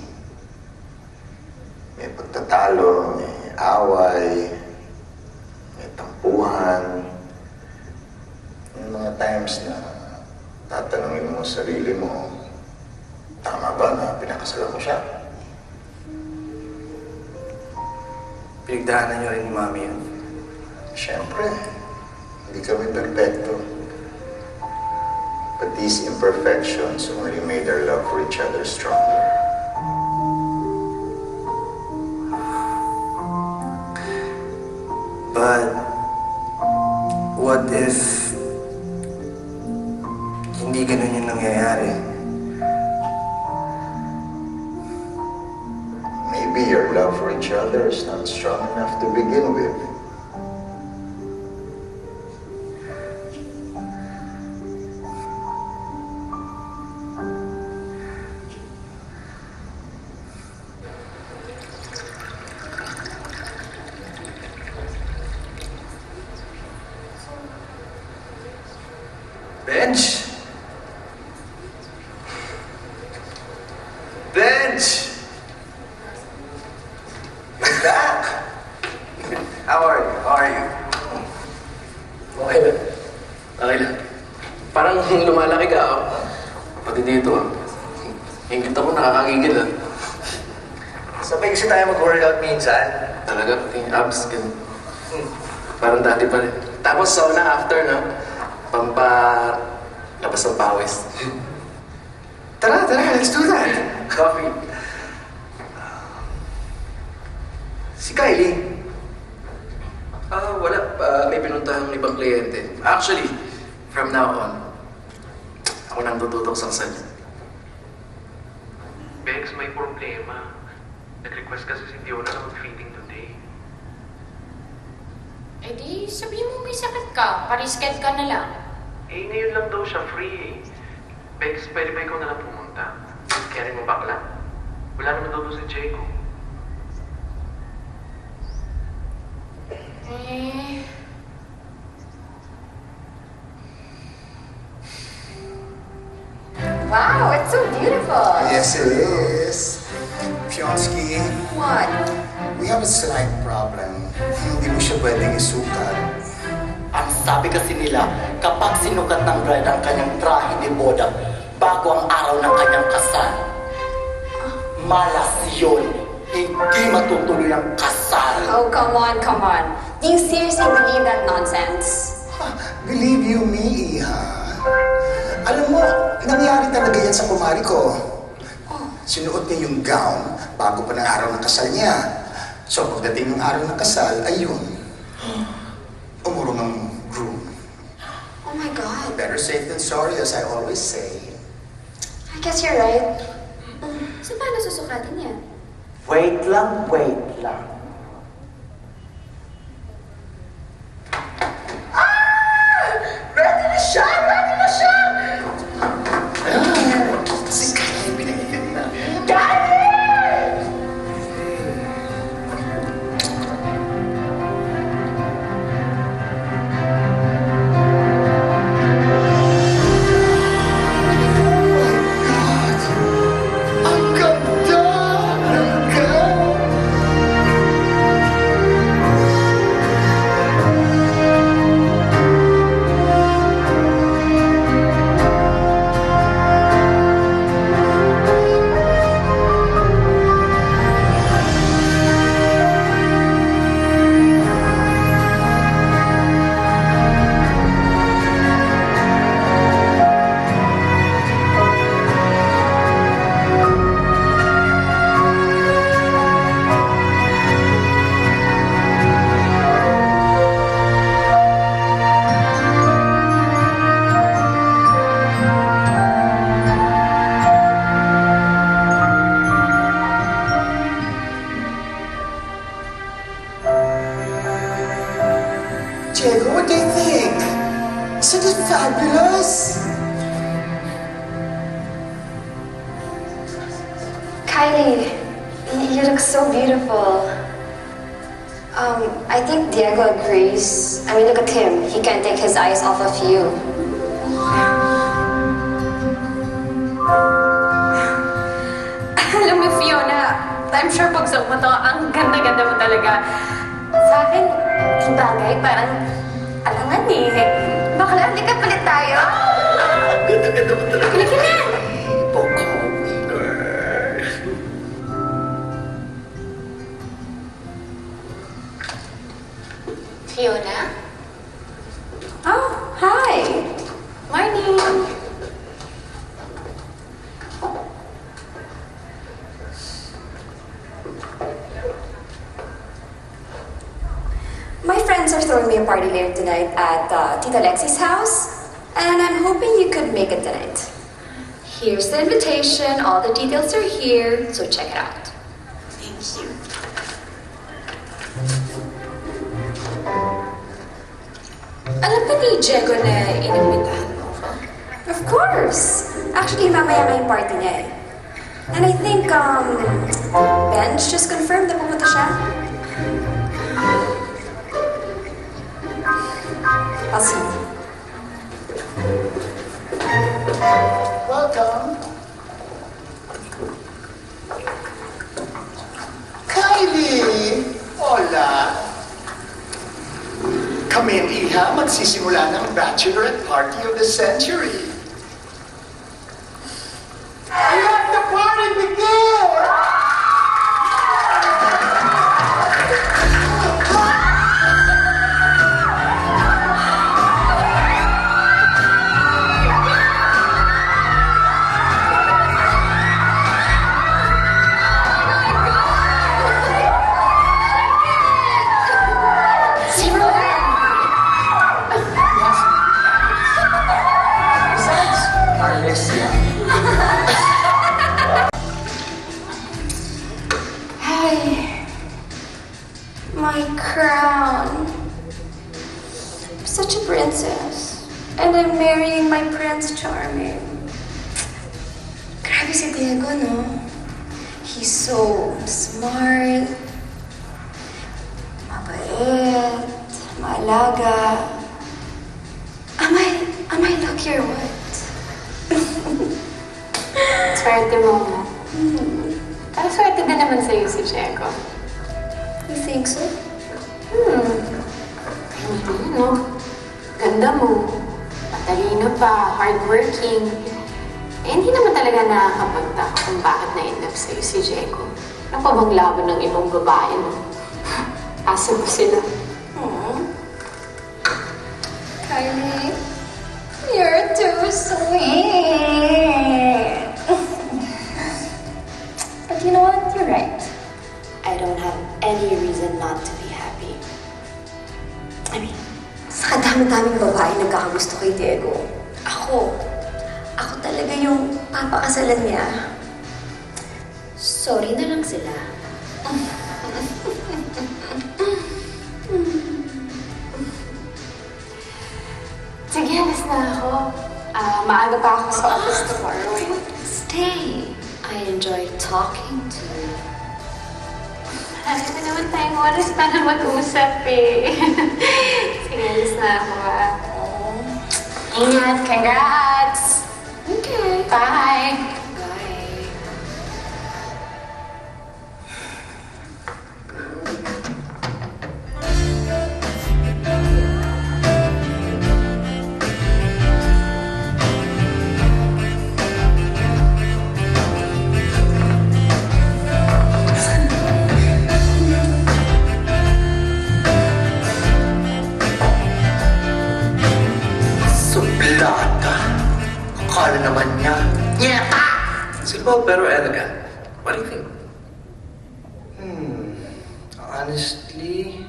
May pagtatalo, may away, may tampuhan. May mga times na tatanungin mo sa sarili mo, tama ba na pinakasalan mo siya? Pinagdaanan niyo rin ni Mami yun. Siyempre, hindi kami perfecto. But these imperfections only made our love for each other stronger. But what if hindi ganun yung nangyayari? Maybe your love for each other is not strong enough to begin with. Bench! Bench! You're back! How are you? How are you? Okay lang. Okay lang. Parang lumalaki ka, oh. Pati dito, ah. Ingit ako, nakakagigil, ah. Sabay kasi tayo mag-workout minsan. Talaga, pati yung abs, ganun. Parang dati pa rin. Tapos sauna after, no? Labas ng pawis. Tara, let's do that. Coffee. Si Kylie. Wala. May pinuntahang ibang kliyente. Actually, from now on, ako nang tututok sa kasal. Bex, may problema. Nag-request kasi si Fiona na mag-fitting today. Eh di, sabihin mo may sakit ka. Parisked ka na lang. Eh, ngayon lang daw siya free eh. Bex, pwede ba ikaw na lang pumunta? Kaya rin mo bakla. Wala naman daw doon si Diego. Eh... Wow, it's so beautiful. Yes, it is. Fionsky, What? we have a slight problem. Hindi mo siya pwedeng isukat. Ang sabi kasi nila, kapag sinukat ng bride ang kanyang trahe de boda bago ang araw ng kanyang kasal, malas yun. Hindi matutuloy ang kasal. Oh, come on, come on. Do you seriously believe that nonsense? Believe you me, Iha. Alam mo, nangyari talaga yan sa kumari ko. Sinuot niya yung gown bago pa ng araw ng kasal niya. So pagdating ng araw ng kasal, ayun. Umurong ang groom. Oh my God. Better safe than sorry, as I always say. I guess you're right. So paano susukatin niya? Wait lang, wait lang. Ready na siya! Ready na siya! Si Kylie, pinaigan na. Diego, what do you think? Isn't it fabulous? Kylie, you look so beautiful. I think Diego agrees. I mean, look at him. He can't take his eyes off of you. Alam mo, Fiona, I'm sure pag suot mo to, ang ganda-ganda mo talaga. Sa akin, yung bagay, parang alangan eh. Bakla, hindi ka palit tayo. Ganda-ganda mo talaga. Halika na! Poco, girl. Fiona? Oh, hi. Morning! My friends are throwing me a party later tonight at Tita Lexi's house, and I'm hoping you could make it tonight. Here's the invitation. All the details are here, so check it out. Thank you. Alam ba ni Diego na inimbitahan mo ako? Of course. Actually, mamaya nga yung party niya eh. And I think, Benj just confirmed na pumunta siya. I'll see you. Welcome. Kylie! Hola! Kami ang iha, magsisimula ng bachelorette party of the century. Let the party begin! Alessia. Ay, my crown. I'm such a princess. And I'm marrying my Prince Charming. Grabe si Diego, no? He's so smart, mabait, maalaga. Am I lucky or what? Swerte mo nga. Pero swerte din naman sa'yo si Diego. You think so? No? Ganda mo. Matalino pa, hardworking. Eh, hindi naman talaga nakakapagtaka kung bakit na-in-love sa'yo si Diego. Ano pa bang laban ng ibang babae, no? Asa mo sila? Kylie, you're too sweet. But you know what? You're right. I don't have any reason not to be happy. I mean, sa kadami-daming babae nagkakagusto kay Diego, ako talaga yung papakasalan niya. Sorry na lang sila. Sige, alis na ako. Maaga pa ako sa office tomorrow. Stay. I enjoy talking to you. Marami na naman tayong oras para mag-usap eh. Sige, alis na ako Ingat, congrats! Okay. Bye! Bye. Suplata. Akala naman niya. Nyeta! Simple pero elegant. What do you think? Honestly,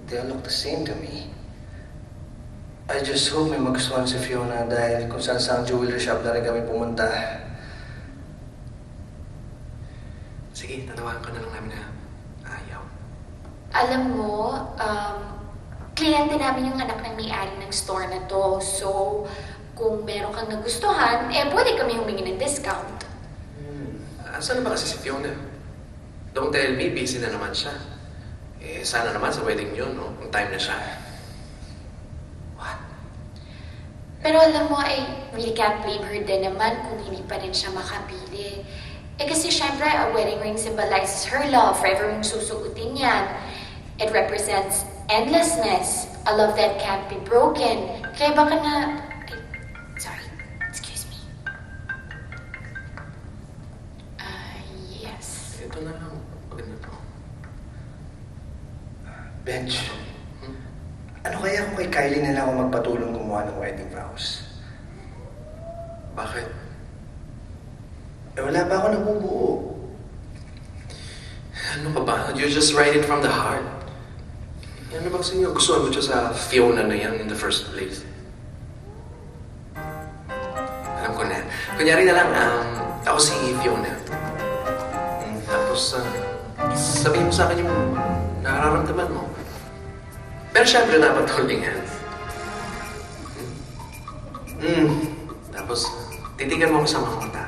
they all look the same to me. I just hope may magustuhan si Fiona dahil kung saan sa jewelry shop na rin kami pumunta. Sige, tatawagan ka na lang namin na ayaw. Alam mo, kliyente namin yung anak ng may-ari ng store na to. So, kung meron kang nagustuhan, pwede kami humingi ng discount. Asan na ba kasi si Fiona? Don't tell me, busy na naman siya. Sana naman sa wedding yun, no? Kung time na siya. Pero alam mo, I really can't blame her din naman kung hindi pa rin siya makabili. Kasi syempre, a wedding ring symbolizes her love. Forever mong susugutin yan. It represents endlessness. A love that can't be broken. Kaya baka na... Sorry, excuse me. Yes. Ito na lang. Maganda to. Bench, ano kaya kung kay Kylie na lang ako magpatulong gumawa ng wedding vows? Bakit? Wala pa ako nabubuo. Ano ka ba? You just write it from the heart. Ano ba kasi yung gusto mo siya sa Fiona na yan in the first place? Alam ko na. Kunyari na lang, ako si Fiona. Tapos, sabihin mo sa akin yung nararamdaman mo. Pero syempre, dapat holding hands. Tapos, titigan mo ko sa mga mata.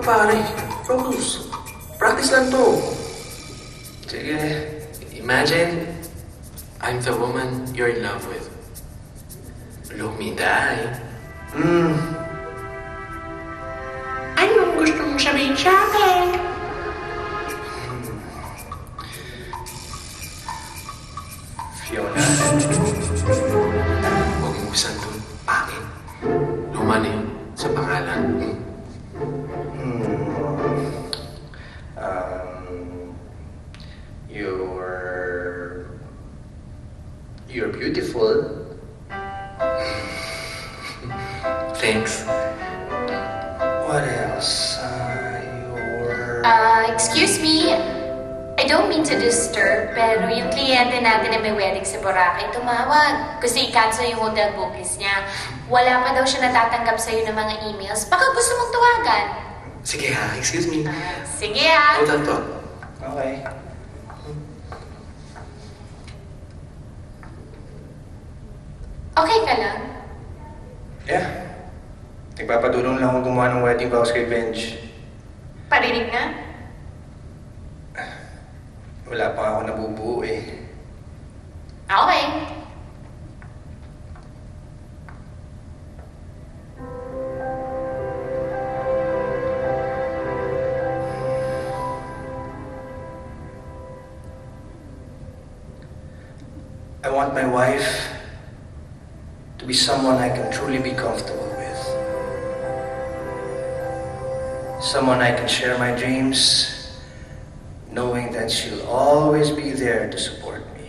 Pare, focus. Practice lang to. Sige. Imagine, I'm the woman you're in love with. Look me in the eye. Anong gusto mong sabihin sa akin? Fiona. Huwag mo bisan doon. Pangit. Luma na yun sa pangalan. You're beautiful. Thanks. What else? Excuse me. I don't mean to disturb, pero yung kliyente natin na may wedding sa Boracay tumawag. Kasi i-cancel yung hotel bookings niya. Wala pa daw siya natatanggap sa'yo ng mga emails. Baka gusto mong tuwagan. Sige ha, excuse me. Sige ha. Hold on to. Okay. Okay ka lang? Yeah. Nagpapadulong lang ako gumawa ng wedding vows kay Benj. Parinig na? Wala pa ako nabubuo eh. Okay. I want my wife to be someone I can truly be comfortable with. Someone I can share my dreams, knowing that she'll always be there to support me.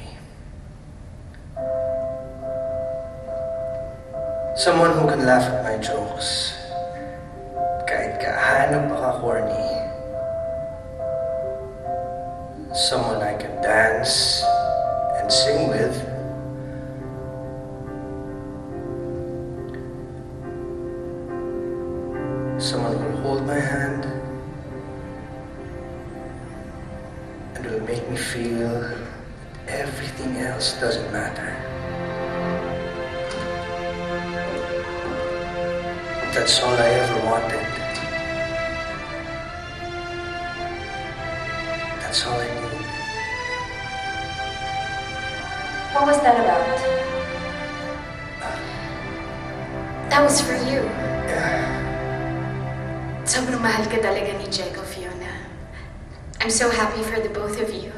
Someone who can laugh at my jokes, kahit kahanap pa ka-corny. Someone I can dance and sing with. Someone who will hold my hand and will make me feel that everything else doesn't matter. That's all I ever wanted. That's all I need. What was that about? That was for you. Sobrang mahal ka talaga ni Diego, Fiona. I'm so happy for the both of you.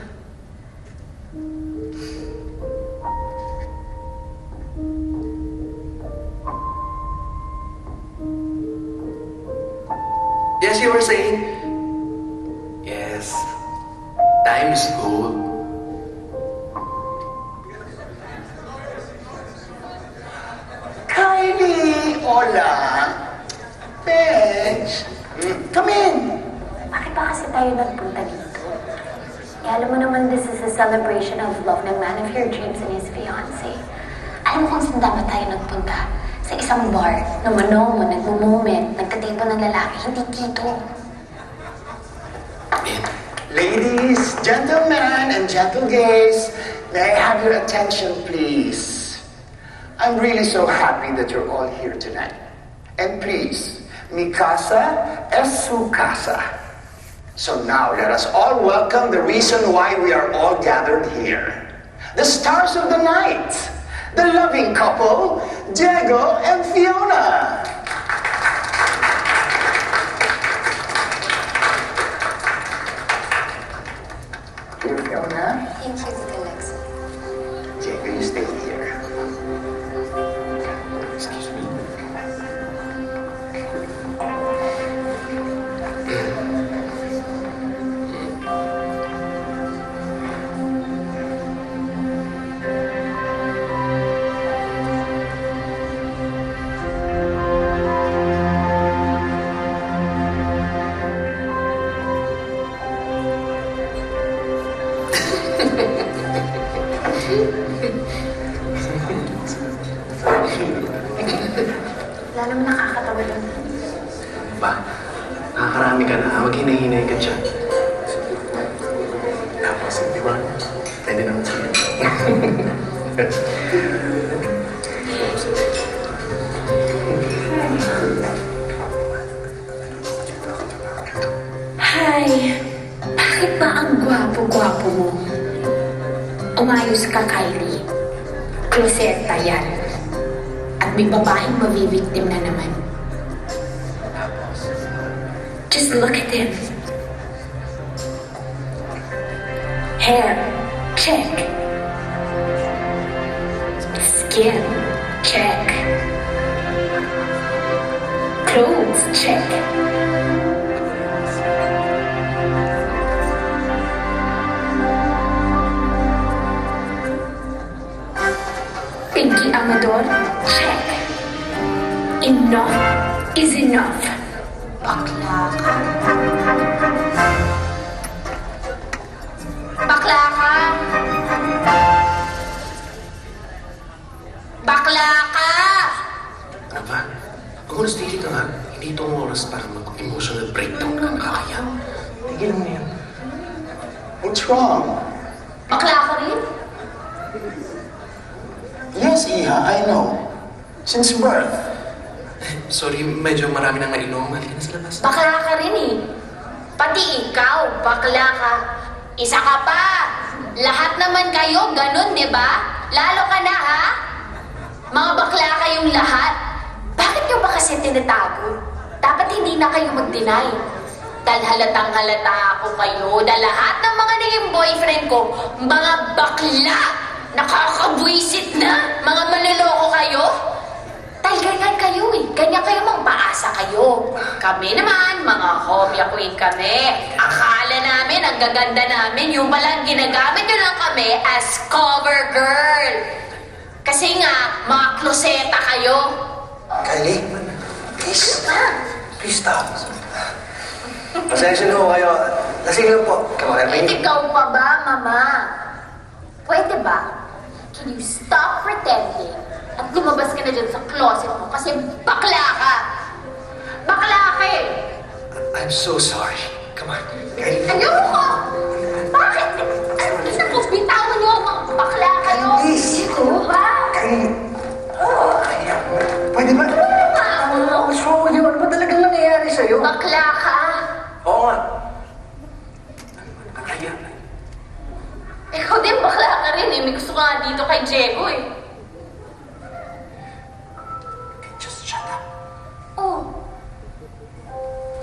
Yes, you were saying? Yes. Time is gold. Kylie! Hola! Benj! Come in! Bakit ba kasi tayo nagpunta dito? Alam mo naman, this is a celebration of love ng man of your dreams and his fiancé. Alam mo kung saan dapat tayo nagpunta? Sa isang bar na manomo, nagmo-moment, nagkatipo ng lalaki, hindi dito. Ladies, gentlemen, and gentle gays, may I have your attention, please? I'm really so happy that you're all here tonight. And please, mi casa es su casa. So now let us all welcome the reason why we are all gathered here. The stars of the night, the loving couple, Diego and Fiona. Dear Fiona, Thank you, Tita Alexa. Diego, you stay here. Excuse me. Wala naman nakakatawa doon. Ba, nakakarami ka na. Maghinay-hinay ka dyan. Tapos, di ba? Pwede naman sa'yo. Hi! Bakit ba ang gwapo-gwapo mo? Umayos ka, Kylie. Kloseta yan. At may babaeng mabibiktim na naman. Just look at him. Hair, check. Skin, check. Clothes, check. Pinky Amador, check. Enough is enough. Bakla ka. Bakla ka. Bakla ka! Ano ba? Magulas, tigil ka nga. Hindi itong oras para mag-emotional breakdown ka. Nakakaya. Tigil mo yan. What's wrong? Bakla ka rin? Yes, Iha, I know. Since birth. Sorry, medyo marami nang nainom. Halika na sa labas. Bakla ka rin eh. Pati ikaw, bakla ka. Isa ka pa. Lahat naman kayo, ganun, di ba? Lalo ka na, ha? Mga bakla kayong lahat. Bakit nyo ba kasi tinatago? Dapat hindi na kayo mag-deny. Dahil halatang halata ako kayo na lahat ng mga naging boyfriend ko, mga bakla! Nakakabwisit na! Mga manloloko kayo! Dahil ganyan kayo eh. Ganyan kayo, magpaasa kayo. Kami naman, mga hobya queen kami. Akala namin, ang gaganda namin, yung palang ginagamit nyo lang kami as cover girl. Kasi nga, mga kloseta kayo. Kylie, please. Please stop. Pasensya na ho kayo. Lasing lang po. Come on, Eh, ikaw pa ba, mama? Pwede ba? Can you stop pretending at lumabas ka na dyan sa closet mo kasi bakla ka? Bakla ka eh! I'm so sorry. Come on. Kylie. Ayoko! Bakit? Naku, bitawan niyo ako. Bakla kayo. Please. Ikaw ba? Kylie. Pwede ba? What's wrong with you? Ano ba talagang nangyayari sa'yo? Bakla ka. Oo nga. Nakakaya. Ikaw din bakla ka rin eh. May gusto ka nga dito kay Diego eh. Just shut up. Oh.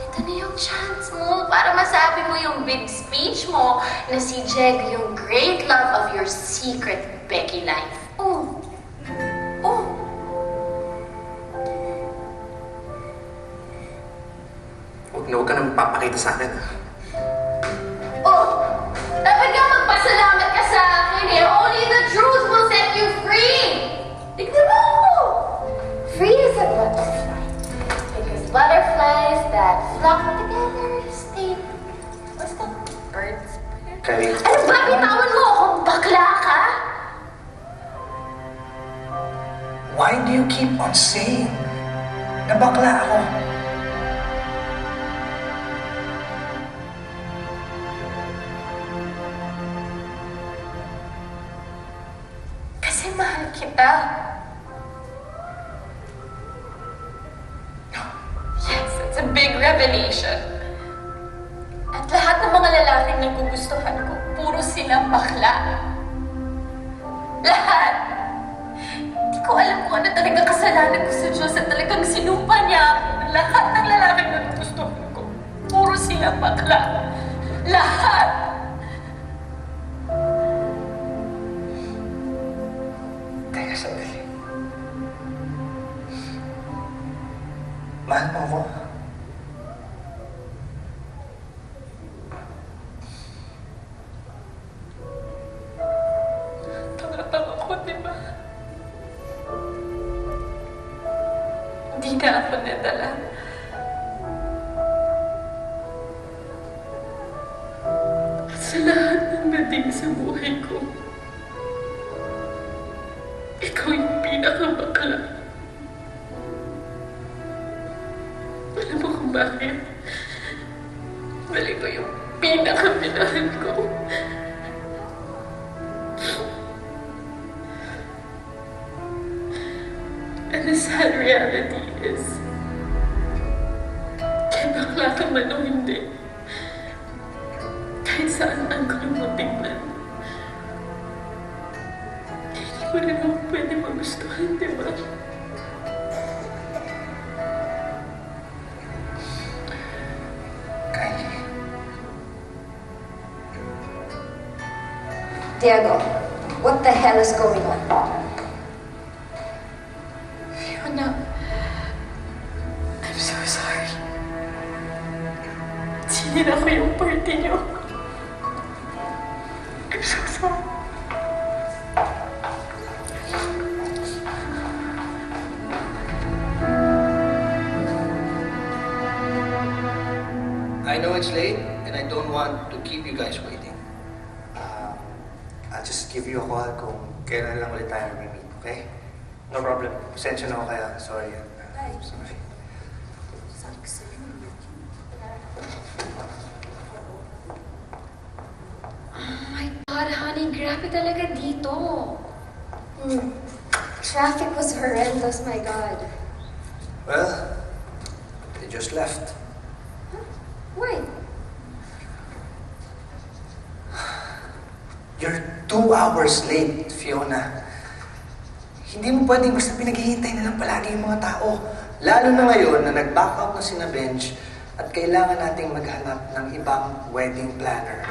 Ito na yung chance mo para masabi mo yung big speech mo na si Diego yung great love of your secret Becky life. Oh. Oh. Huwag ka nang papakita sa akin. Oh. Dapat nga magpasalamat ka sa akin eh. Only the truth will set you free. Tignan mo ako. Free as a butterfly. Because butterflies that flock together stay. What's that? Birds. Kylie. Ano ba? Bitawan mo ako. Bakla ka? Why do you keep on saying na bakla ako? Kasi mahal kita. Yes, it's a big revelation. At lahat mga lalaking nagugustuhan ko, puro silang bakla. Lahat. Hindi ko alam kung ano talaga kasalanan ko sa Diyos at talagang sinumpa niya ako. Lahat ng lalaking nagugustuhan ko, puro silang bakla. Lahat. Teka, sandali. Mahal mo ako. Tanga-tanga ko, di ba? Hindi na ako nadala. Sa lahat ng dating sa buhay ko, ikaw yung pinakabakla. Alam mo kung bakit? Dahil ikaw yung pinakaminahal ko. And the sad reality is, kahit bakla ka man o hindi, kahit saan ang gulo mo tingnan, hindi mo rin ako pwede magustuhan, di ba? Kylie. Diego, what the hell is going on? Fiona, I'm so sorry. Sinira ko yung party niyo. I'm so sorry. I know it's late, and I don't want to keep you guys waiting. I'll just give you a call kung kailan lang ulit tayo mag-meet, okay? No problem. Pasensya na ako kaya. Sorry. Sorry. Oh my God, honey, grabe talaga dito. Traffic was horrendous, my God. Well, they just left. Why? You're 2 hours late, Fiona. Hindi mo pwedeng basta pinaghihintay na lang palagi yung mga tao. Lalo na ngayon na nag-back out na sina Benj at kailangan nating maghanap ng ibang wedding planner.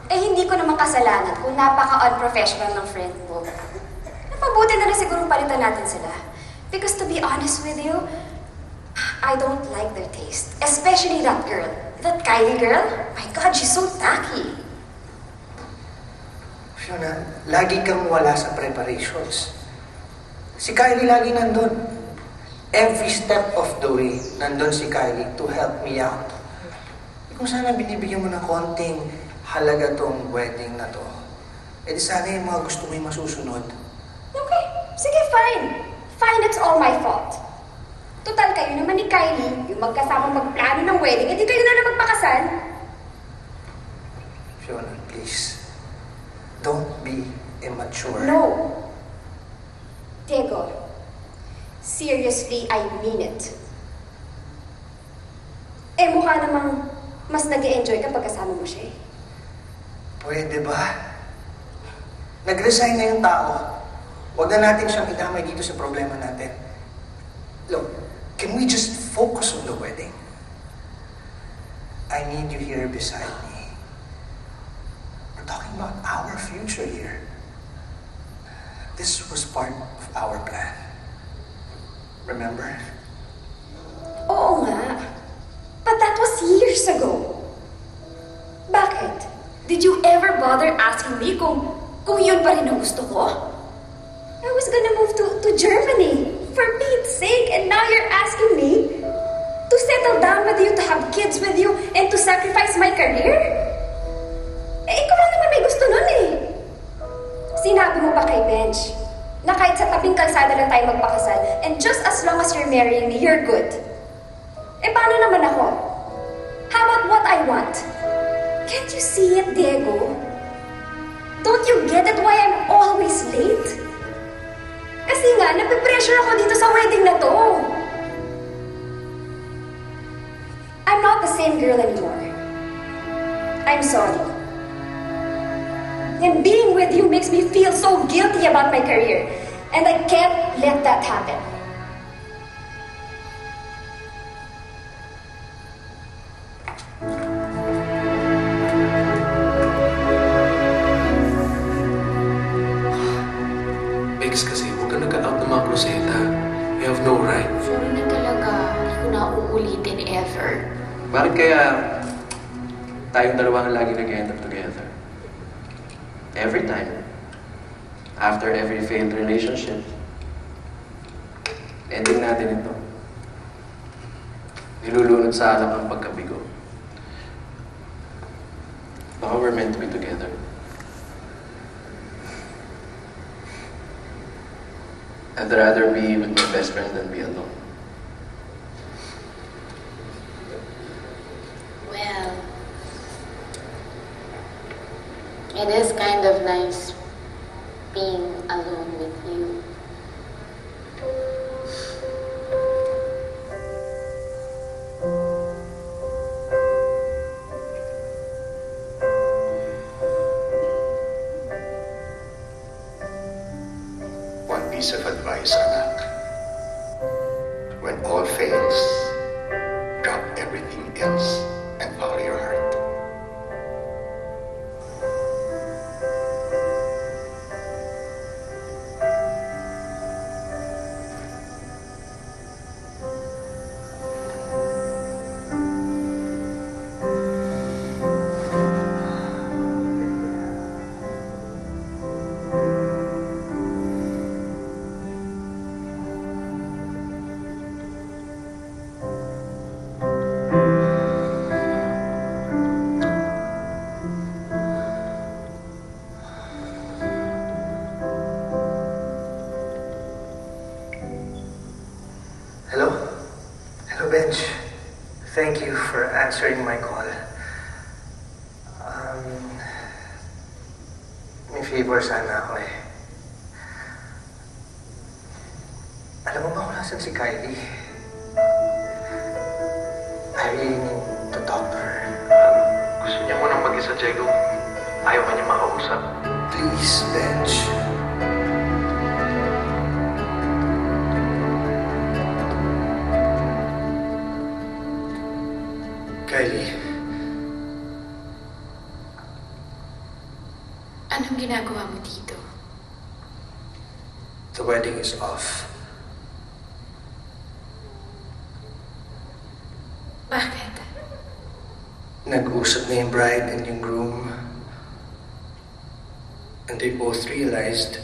Eh, hindi ko naman kasalanan kung napaka-unprofessional ng friend mo. Napabuti na rin siguro palitan natin sila. Because to be honest with you, I don't like their taste. Especially that girl. That Kylie girl. My God, she's so tacky. Fiona, lagi kang wala sa preparations. Si Kylie lagi nandun. Every step of the way, nandun si Kylie to help me out. Kung sana binibigyan mo ng konting halaga tong wedding na to, eh di sana yung mga gusto mo yung masusunod. Okay, sige, fine. Fine, it's all my fault. Total, kayo naman ni Kylie, yung magkasama magplano ng wedding, edi kayo na lang magpakasal. Fiona, please. Don't be immature. No. Diego, seriously, I mean it. Eh, mukha namang mas nag-e-enjoy kapag kasama mo siya eh. Pwede ba? Nag-resign na yung tao. Huwag na natin siyang idamay dito sa problema natin. Look, can we just focus on the wedding? I need you here beside me. We're talking about our future here. This was part of our plan. Remember? Oo nga. But that was years ago. Bakit? Did you ever bother asking me kung yun pa rin ang gusto ko? I was gonna move to Germany, for Pete's sake, and now you're asking me to settle down with you, to have kids with you, and to sacrifice my career? Eh, ikaw lang naman may gusto nun eh. Sinabi mo ba kay Benj na kahit sa tabing kalsada lang tayo magpakasal, and just as long as you're marrying me, you're good? Eh, paano naman ako? How about what I want? Can't you see it, Diego? Don't you get it why I'm always late? Kasi nga, napipressure ako dito sa wedding na to. I'm not the same girl anymore. I'm sorry. And being with you makes me feel so guilty about my career. And I can't let that happen. Bex kasi, huwag ka nag-out ng mga kruseta. You have no right. Sorry na talaga. Hindi ko na uulitin ever. Bakit kaya tayong dalawa na lagi nag-end up together? Every time. After every failed relationship. Ending natin ito. Nilulunod sa alak ang pagkabigo. Baka we're meant to be together. I'd rather be with my best friend than be alone. Well, it is kind of nice being alone with you. One piece of advice, anak. When all fails, drop everything else and follow your heart. Hello? Hello, Benj. Thank you for answering my call. May favor sana ako eh. Alam mo ba kung nasan si Kylie? I really need to talk to her. Gusto niya munang mag-isa, Diego. Ayaw ka niya makausap. Please, Benj. Kylie, Anong ginagawa mo dito? the wedding is off. Bakit? Nag-usap na yung bride and yung groom. And they both realized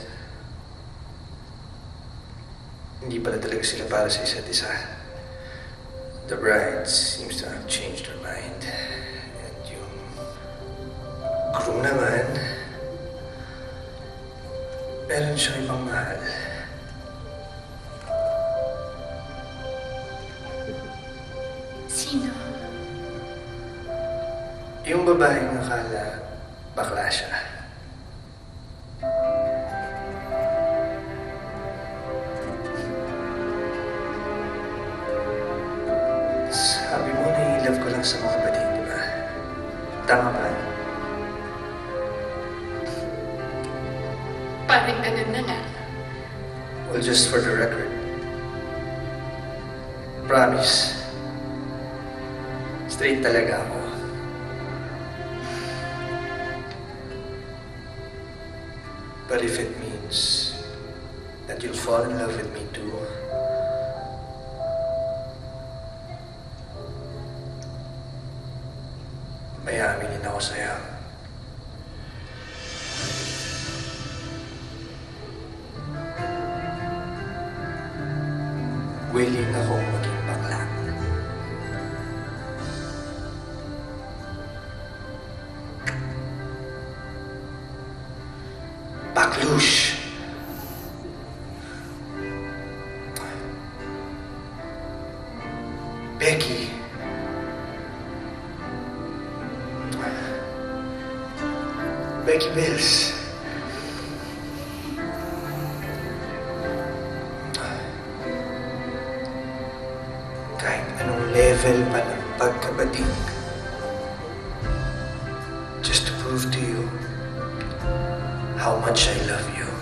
hindi pala talaga sila para sa isa't isa. The bride seems to have changed her mind. And yung groom naman, meron siyang ibang mahal. Sino? Yung babaeng nakala bakla siya. Sabi mo na i-love ko lang sa mga kapatid, di ba? Tama ba? Parang ganun na nga. Well, just for the record. Promise. Straight talaga ako. But if it means that you'll fall in love with me too, may aminin ako sa'yo. Willing akong maging bakla. Baklush. Becky. Becky Mills. Kahit anong level pa ng pagkabating, prove to you how much I love you.